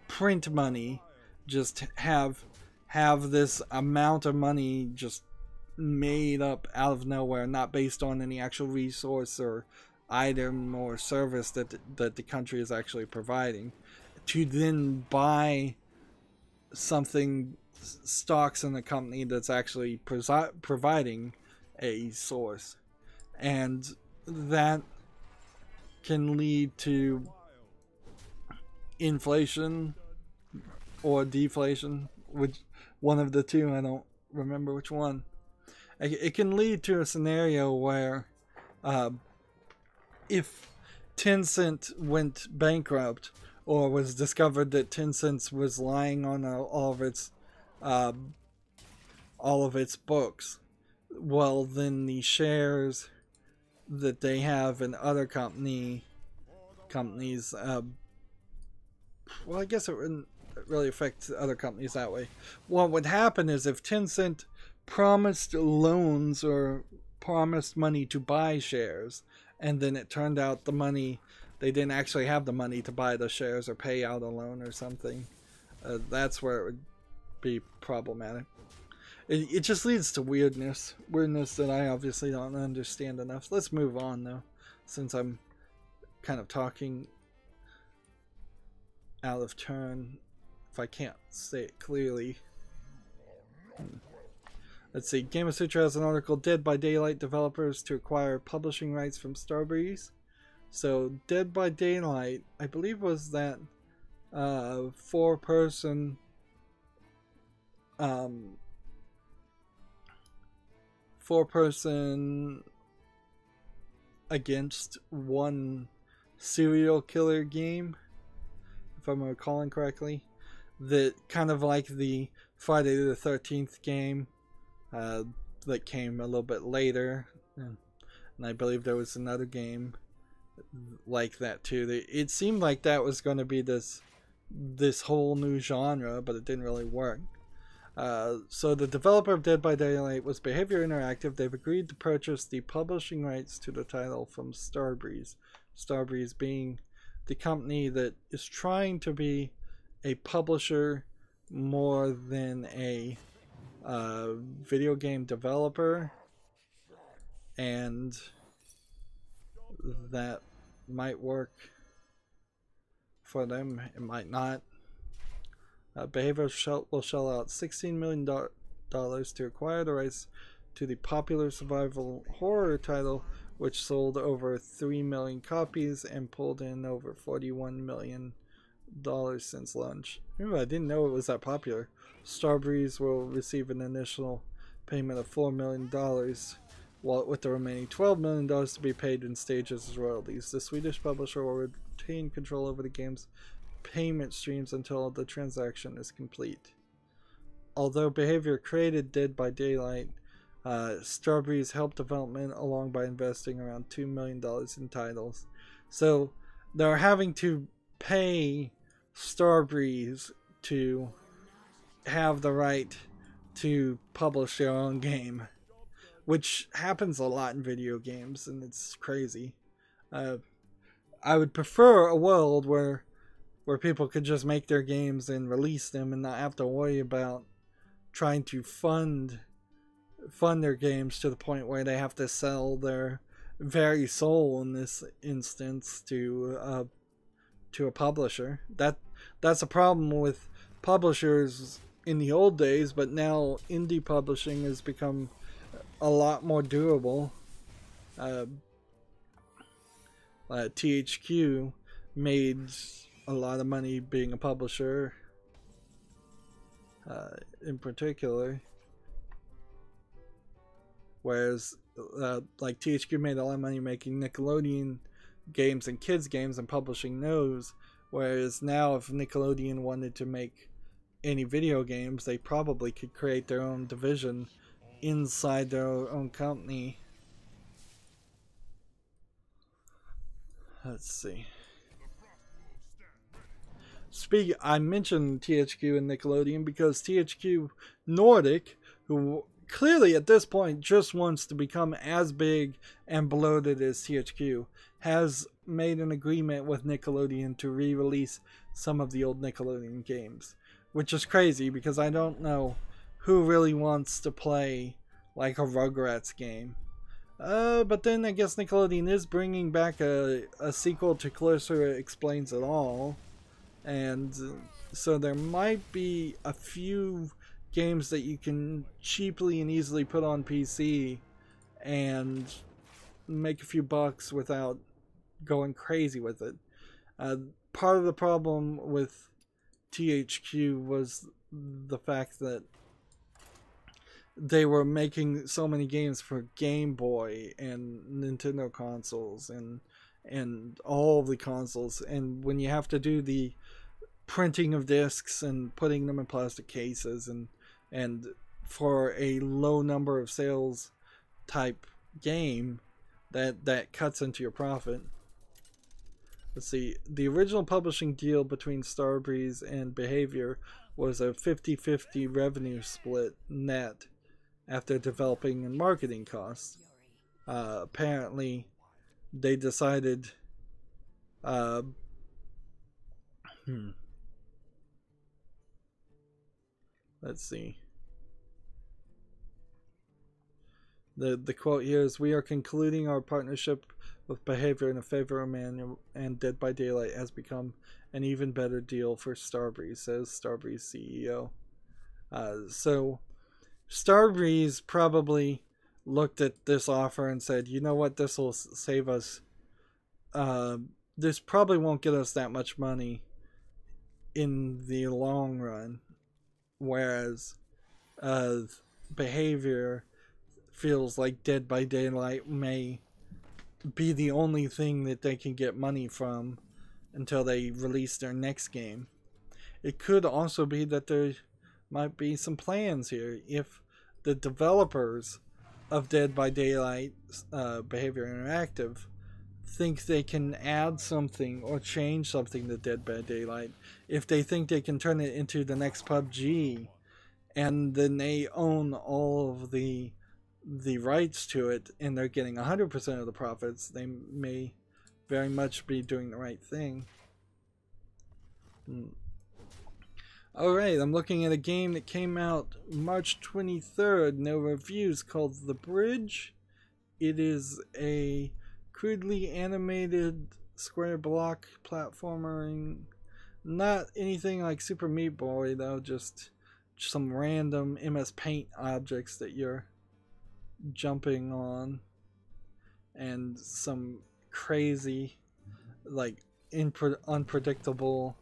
Print money, just have this amount of money just made up out of nowhere, not based on any actual resource or item or service that the country is actually providing, to then buy something, stocks in the company that's actually providing a source. And that can lead to inflation or deflation, which one of the two, I don't remember which one. It can lead to a scenario where if Tencent went bankrupt, or was discovered that Tencent was lying on all of its books, well, then the shares that they have in other companies, well, I guess it wouldn't really affect other companies that way. What would happen is if Tencent promised loans or promised money to buy shares, and then it turned out the money, they didn't actually have the money to buy the shares or pay out a loan or something, that's where it would be problematic. It just leads to weirdness that I obviously don't understand enough. Let's move on though, since I'm kind of talking out of turn if I can't say it clearly. Let's see. Gamasutra has an article, Dead by Daylight developers to acquire publishing rights from Starbreeze. So Dead by Daylight, I believe, was that four-person against one serial killer game, if I'm recalling correctly, that kind of like the Friday the 13th game that came a little bit later, and I believe there was another game like that too. It seemed like that was going to be this whole new genre, but it didn't really work. So the developer of Dead by Daylight was Behavior Interactive. They've agreed to purchase the publishing rights to the title from Starbreeze. Starbreeze being the company that is trying to be a publisher more than a video game developer, and that might work for them, it might not. Behavior will shell out $16 million to acquire the rights to the popular survival horror title, which sold over 3 million copies and pulled in over $41 million since launch. Ooh, I didn't know it was that popular. Starbreeze will receive an initial payment of $4 million, while with the remaining $12 million to be paid in stages as royalties. The Swedish publisher will retain control over the game's payment streams until the transaction is complete. Although Behavior created Dead by Daylight, Starbreeze helped development along by investing around $2 million in titles. So they're having to pay Starbreeze to have the right to publish their own game, which happens a lot in video games, and it's crazy. I would prefer a world where people could just make their games and release them and not have to worry about trying to fund their games to the point where they have to sell their very soul in this instance to a publisher. That's a problem with publishers in the old days, but now indie publishing has become a lot more durable. THQ made a lot of money being a publisher, in particular, whereas like THQ made a lot of money making Nickelodeon games and kids games and publishing those, whereas now if Nickelodeon wanted to make any video games, they probably could create their own division inside their own company. Let's see. I mentioned THQ and Nickelodeon because THQ Nordic, who clearly at this point just wants to become as big and bloated as THQ, has made an agreement with Nickelodeon to re-release some of the old Nickelodeon games, which is crazy because I don't know who really wants to play like a Rugrats game. But then I guess Nickelodeon is bringing back a sequel to Clarissa Explains It All, and so there might be a few games that you can cheaply and easily put on PC and make a few bucks without going crazy with it. Part of the problem with THQ was the fact that they were making so many games for Game Boy and Nintendo consoles and all of the consoles, and when you have to do the printing of discs and putting them in plastic cases and for a low number of sales type game, that cuts into your profit. Let's see, the original publishing deal between Starbreeze and Behavior was a 50-50 revenue split net after developing and marketing costs. Apparently they decided let's see. The quote here is, "We are concluding our partnership with Behavior in a favor of man, and Dead by Daylight has become an even better deal for Starbreeze," says Starbreeze CEO. So Starbreeze probably looked at this offer and said, you know what, this will save us. This probably won't get us that much money in the long run. Whereas Behavior feels like Dead by Daylight may be the only thing that they can get money from until they release their next game. It could also be that there might be some plans here. If the developers of Dead by Daylight, Behavior Interactive, think they can add something or change something to Dead by Daylight, if they think they can turn it into the next PUBG, and then they own all of the rights to it and they're getting 100% of the profits, they may very much be doing the right thing. Alright, I'm looking at a game that came out March 23rd, no reviews, called The Bridge. It is a crudely animated square block platformer, not anything like Super Meat Boy though, just some random MS Paint objects that you're jumping on, and some crazy, like, unpredictable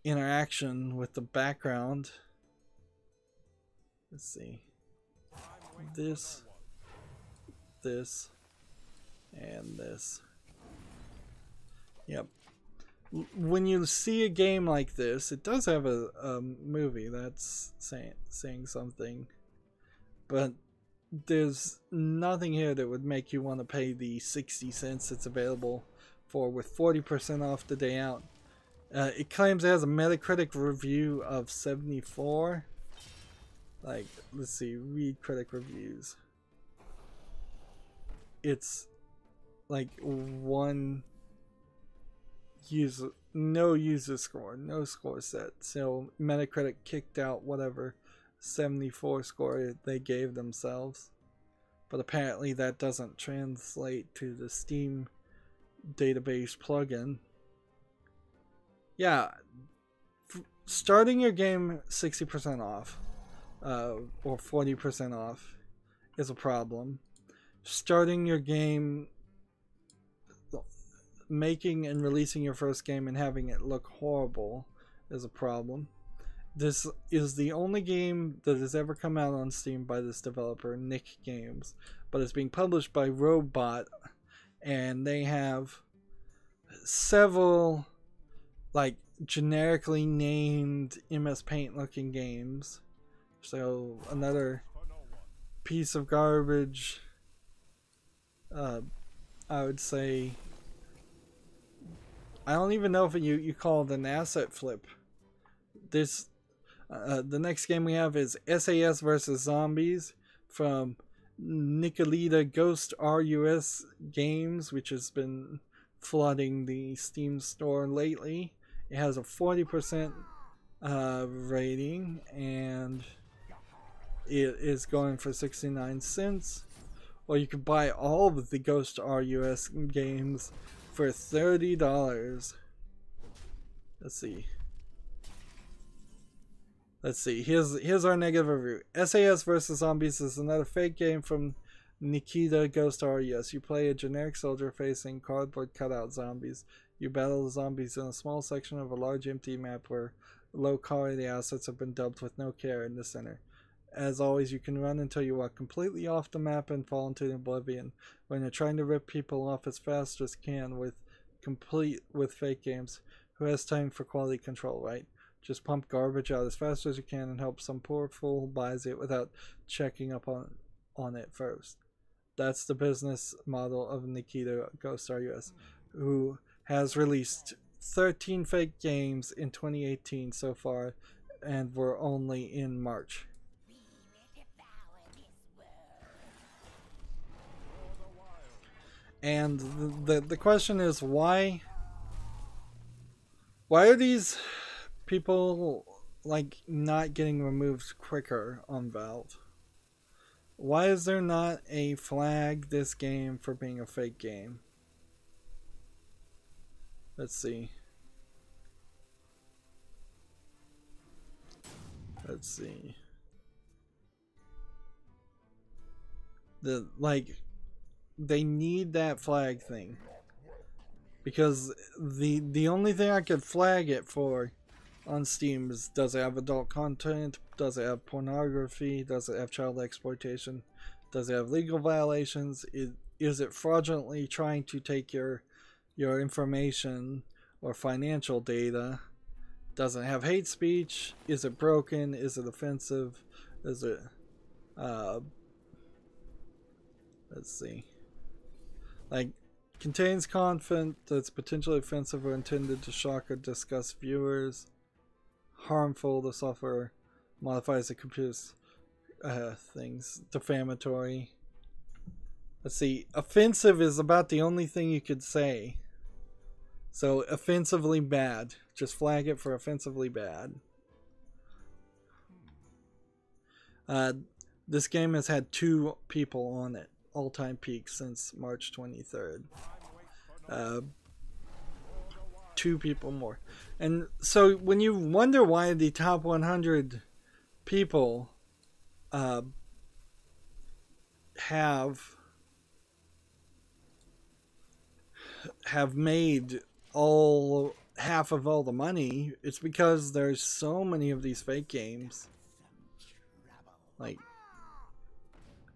interaction with the background. Let's see, this, and this. Yep. when you see a game like this, it does have a movie that's saying something, but there's nothing here that would make you want to pay the 60 cents it's available for, with 40% off the day out. It claims it has a Metacritic review of 74. Like, let's see, read critic reviews. It's like one user, no user score, no score set. So Metacritic kicked out whatever 74 score they gave themselves. But apparently that doesn't translate to the Steam database plugin. Yeah, starting your game 60% off or 40% off is a problem. Starting your game, making and releasing your first game and having it look horrible is a problem. This is the only game that has ever come out on Steam by this developer, Nick Games, but it's being published by Robot, and they have several like generically named MS Paint looking games. So another piece of garbage. I would say, I don't even know if you call it an asset flip. This the next game we have is SAS versus Zombies from Nicolita Ghost RUS Games, which has been flooding the Steam store lately. It has a 40% rating, and it is going for 69 cents. Or you could buy all of the Ghost RUS games for $30. Let's see. Here's our negative review. SAS vs. Zombies is another fake game from Nikita Ghost RUS. You play a generic soldier facing cardboard cutout zombies. You battle the zombies in a small section of a large empty map where low quality assets have been dumped with no care in the center. As always, you can run until you walk completely off the map and fall into oblivion. When you're trying to rip people off as fast as can with fake games, who has time for quality control, right? Just pump garbage out as fast as you can and hope some poor fool buys it without checking up on it first. That's the business model of Nikita Ghost RUS, who has released 13 fake games in 2018 so far, and we're only in March. And the question is, why are these people like not getting removed quicker on Valve? Why is there not a flag this game for being a fake game? Let's see. They need that flag thing, because the only thing I could flag it for on Steam is, does it have adult content, does it have pornography, does it have child exploitation, does it have legal violations, is it fraudulently trying to take your information or financial data, does it have hate speech, is it broken, is it offensive, is it let's see, like, contains content that's potentially offensive or intended to shock or disgust viewers, harmful, the software modifies the computer's things, defamatory. Let's see, offensive is about the only thing you could say. So offensively bad, just flag it for offensively bad. This game has had 2 people on it, all-time peak since March 23rd. 2 people more. And so when you wonder why the top 100 people have made half of all the money, it's because there's so many of these fake games like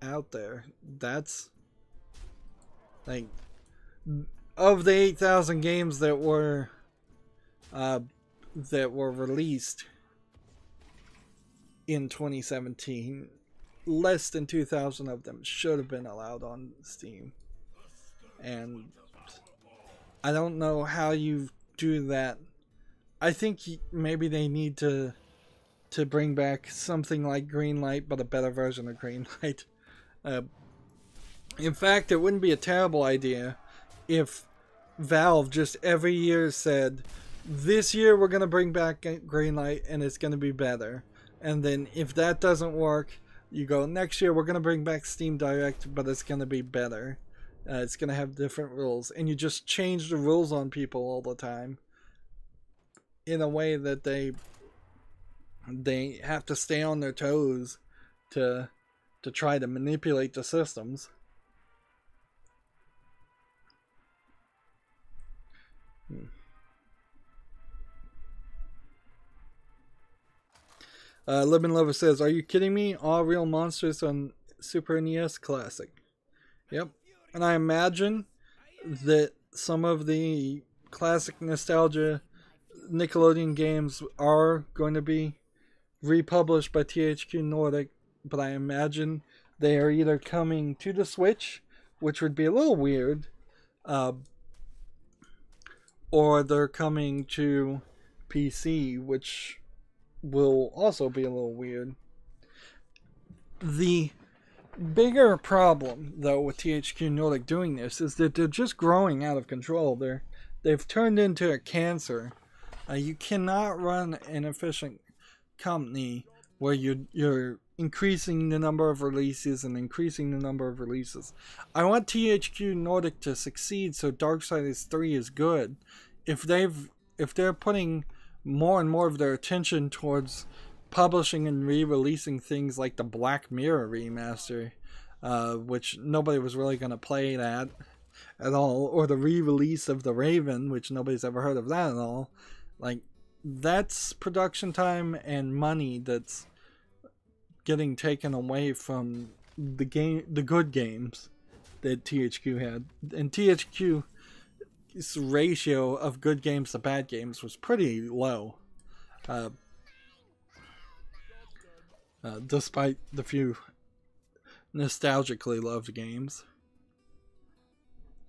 out there. That's like, of the 8,000 games that were that were released in 2017. Less than 2,000 of them should have been allowed on Steam. And I don't know how you do that. I think maybe they need to bring back something like Greenlight, but a better version of Greenlight. In fact, it wouldn't be a terrible idea if Valve just every year said, this year we're going to bring back Greenlight and it's going to be better. And then if that doesn't work, you go, next year we're going to bring back Steam Direct, but it's going to be better. It's going to have different rules. And you just change the rules on people all the time in a way that they have to stay on their toes to try to manipulate the systems. Living Lover says, are you kidding me? All Real Monsters on Super NES Classic. Yep. And I imagine that some of the classic nostalgia Nickelodeon games are going to be republished by THQ Nordic, but I imagine they are either coming to the Switch, which would be a little weird, or they're coming to PC, which will also be a little weird. The bigger problem, though, with THQ Nordic doing this is that they're just growing out of control. They've turned into a cancer. You cannot run an efficient company where you're increasing the number of releases and increasing the number of releases. I want THQ Nordic to succeed so Darksiders 3 is good. If they're putting more and more of their attention towards publishing and re-releasing things like the Black Mirror remaster, which nobody was really going to play that at all, or the re-release of The Raven, which nobody's ever heard of that at all, like, that's production time and money that's getting taken away from the good games that THQ had. And THQ's ratio of good games to bad games was pretty low, despite the few nostalgically loved games.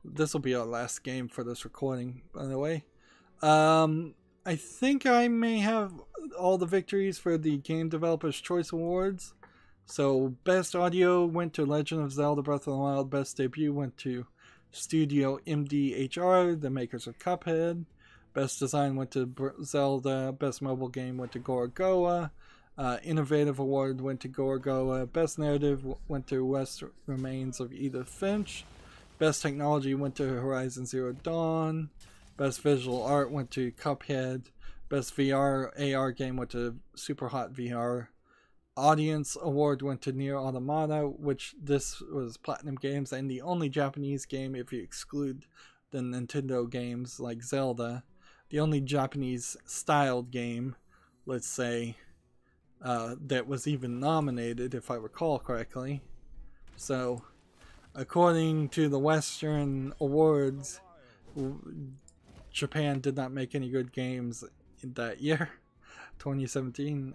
This will be our last game for this recording, by the way. I think I may have all the victories for the Game Developers Choice Awards. So, Best Audio went to Legend of Zelda Breath of the Wild. Best Debut went to Studio MDHR, the makers of Cuphead. Best Design went to Zelda. Best Mobile Game went to Gorogoa. Innovative Award went to Gorogoa. Best Narrative went to West Remains of Edith Finch. Best Technology went to Horizon Zero Dawn. Best Visual Art went to Cuphead. Best VR AR game went to Super Hot VR. Audience Award went to Nier Automata, which this was Platinum Games and the only Japanese game, if you exclude the Nintendo games like Zelda, the only Japanese styled game, let's say, that was even nominated, if I recall correctly. So, according to the Western awards, Japan did not make any good games in that year, 2017.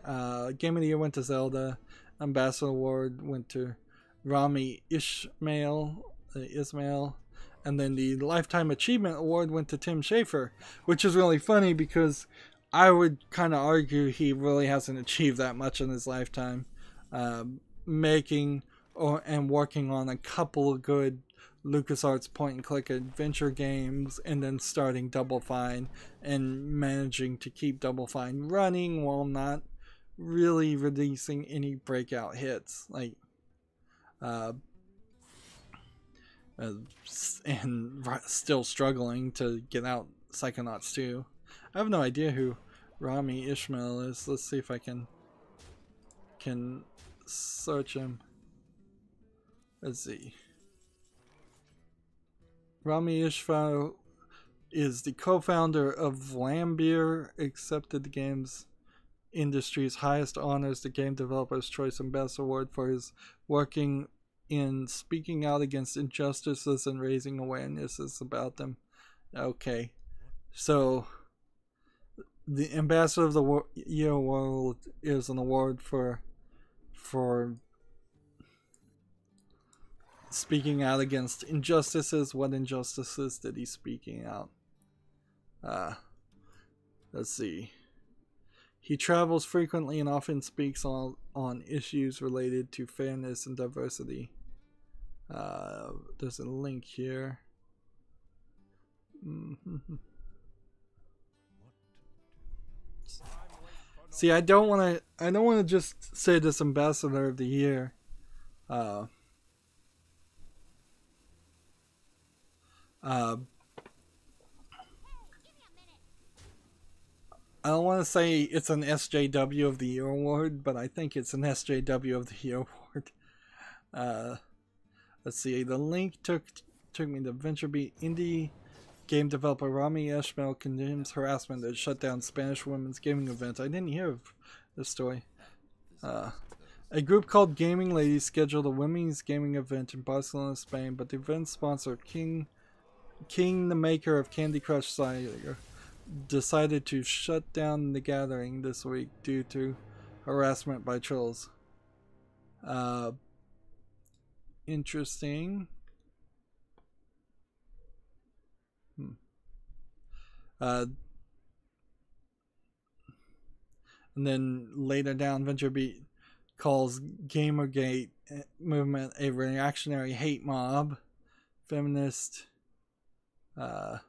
Game of the Year went to Zelda. Ambassador Award went to Rami Ismail. And then the Lifetime Achievement Award went to Tim Schafer, which is really funny because I would kind of argue he really hasn't achieved that much in his lifetime. Making and working on a couple of good LucasArts point-and-click adventure games, and then starting Double Fine and managing to keep Double Fine running while not really releasing any breakout hits, like and still struggling to get out Psychonauts 2. I have no idea who Rami Ismail is. Let's see if I can search him. Let's see. Rami Ismail is the co-founder of Vlambeer, accepted the games industry's highest honors, the Game Developers Choice Ambassador Award, for his working in speaking out against injustices and raising awarenesses about them. Okay, so the Ambassador of the Year World is an award for speaking out against injustices. What injustices did he speaking out? Let's see. He travels frequently and often speaks on issues related to fairness and diversity. There's a link here. See, I don't want to just say this Ambassador of the Year. I don't want to say it's an SJW of the Year award, but I think it's an SJW of the Year award. Let's see. The link took me to VentureBeat. Indie game developer Rami Ishmael condemns harassment that shut down Spanish women's gaming event. I didn't hear of this story. A group called Gaming Ladies scheduled a women's gaming event in Barcelona, Spain, but the event sponsor King, the maker of Candy Crush Saga, decided to shut down the gathering this week due to harassment by trolls. Interesting. And then later down, VentureBeat calls Gamergate movement a reactionary hate mob, feminist. And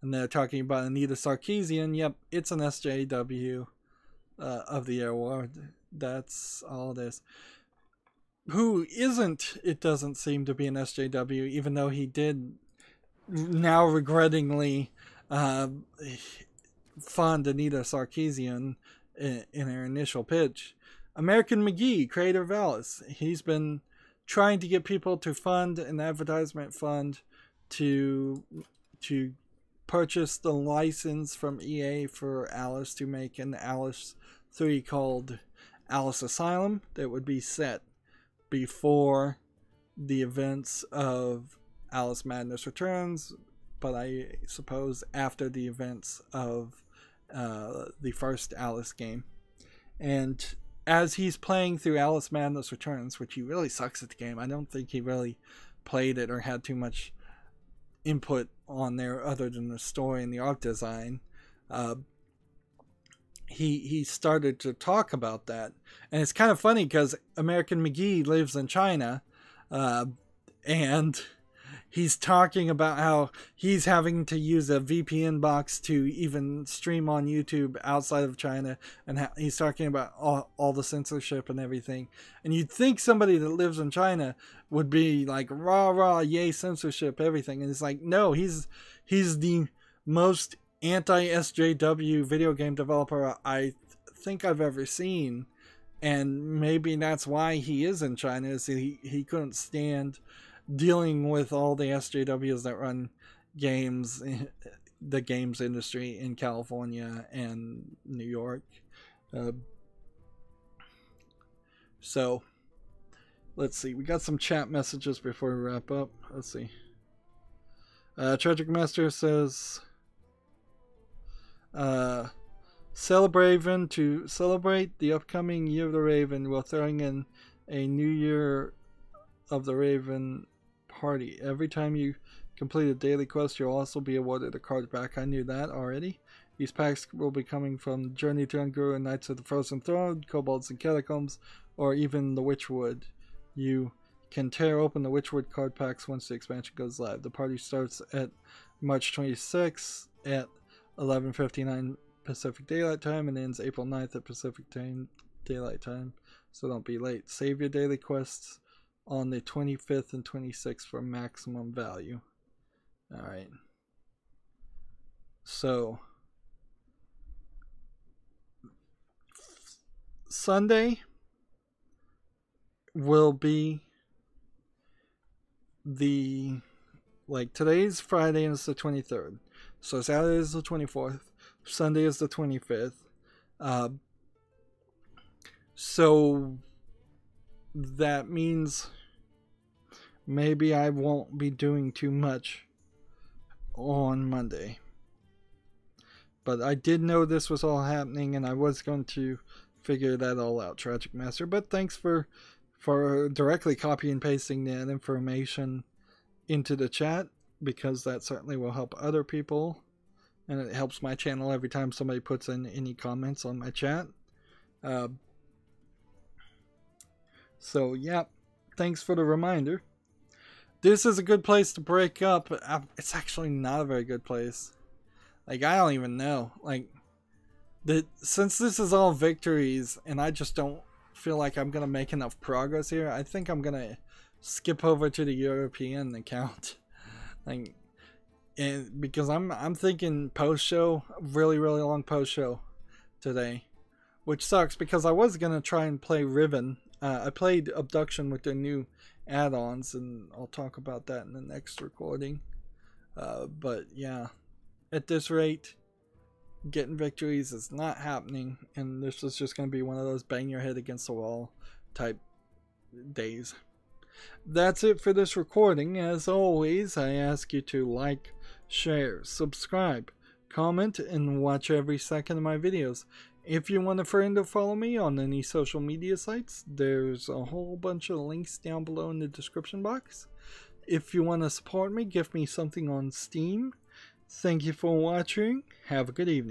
they're talking about Anita Sarkeesian. Yep, it's an SJW of the Year award. That's all it is. Who isn't, it doesn't seem to be an SJW, even though he did now regrettingly fund Anita Sarkeesian in her initial pitch. American McGee, creator of Alice. He's been trying to get people to fund an advertisement fund to purchase the license from EA for Alice to make an Alice 3 called Alice Asylum that would be set before the events of Alice Madness Returns, but I suppose after the events of the first Alice game. And as he's playing through Alice Madness Returns, which he really sucks at the game, I don't think he really played it or had too much input on there other than the story and the art design. He started to talk about that, and it's kind of funny because American McGee lives in China, and he's talking about how he's having to use a VPN box to even stream on YouTube outside of China, and how he's talking about all the censorship and everything. And you'd think somebody that lives in China would be like rah rah yay censorship everything, and it's like no, he's the most anti-SJW video game developer I think I've ever seen, and maybe that's why he is in China, is he couldn't stand dealing with all the SJWs that run games, the games industry in California and New York. So let's see, we got some chat messages before we wrap up. Let's see. Tragic Master says to celebrate the upcoming Year of the Raven, we're throwing in a New Year of the Raven party. Every time you complete a daily quest, you'll also be awarded a card back. I knew that already. These packs will be coming from Journey to Unguru and Knights of the Frozen Throne, Kobolds and Catacombs, or even the Witchwood. You can tear open the Witchwood card packs once the expansion goes live. The party starts at March 26th at 11:59 Pacific Daylight Time and ends April 9th at Pacific Daylight Time, so don't be late. Save your daily quests on the 25th and 26th for maximum value. Alright. So Sunday will be today's Friday and it's the 23rd. So Saturday is the 24th. Sunday is the 25th. So that means maybe I won't be doing too much on Monday. But I did know this was all happening, and I was going to figure that all out, Tragic Master. But thanks for directly copy and pasting that information into the chat, because that certainly will help other people, and it helps my channel every time somebody puts in any comments on my chat. So yeah, thanks for the reminder. This is a good place to break up. It's actually not a very good place. Like, I don't even know. Like, since this is all victories, and I just don't feel like I'm gonna make enough progress here, I think I'm gonna skip over to the European account. Like, and because I'm thinking post show, really long post show today, which sucks because I was gonna try and play Riven. I played Abduction with their new add-ons, and I'll talk about that in the next recording. But yeah, at this rate, getting victories is not happening, and this is just going to be one of those bang your head against the wall type days. That's it for this recording. As always, I ask you to like, share, subscribe, comment, and watch every second of my videos. If you want a friend to follow me on any social media sites, there's a whole bunch of links down below in the description box. If you want to support me, give me something on Steam. Thank you for watching. Have a good evening.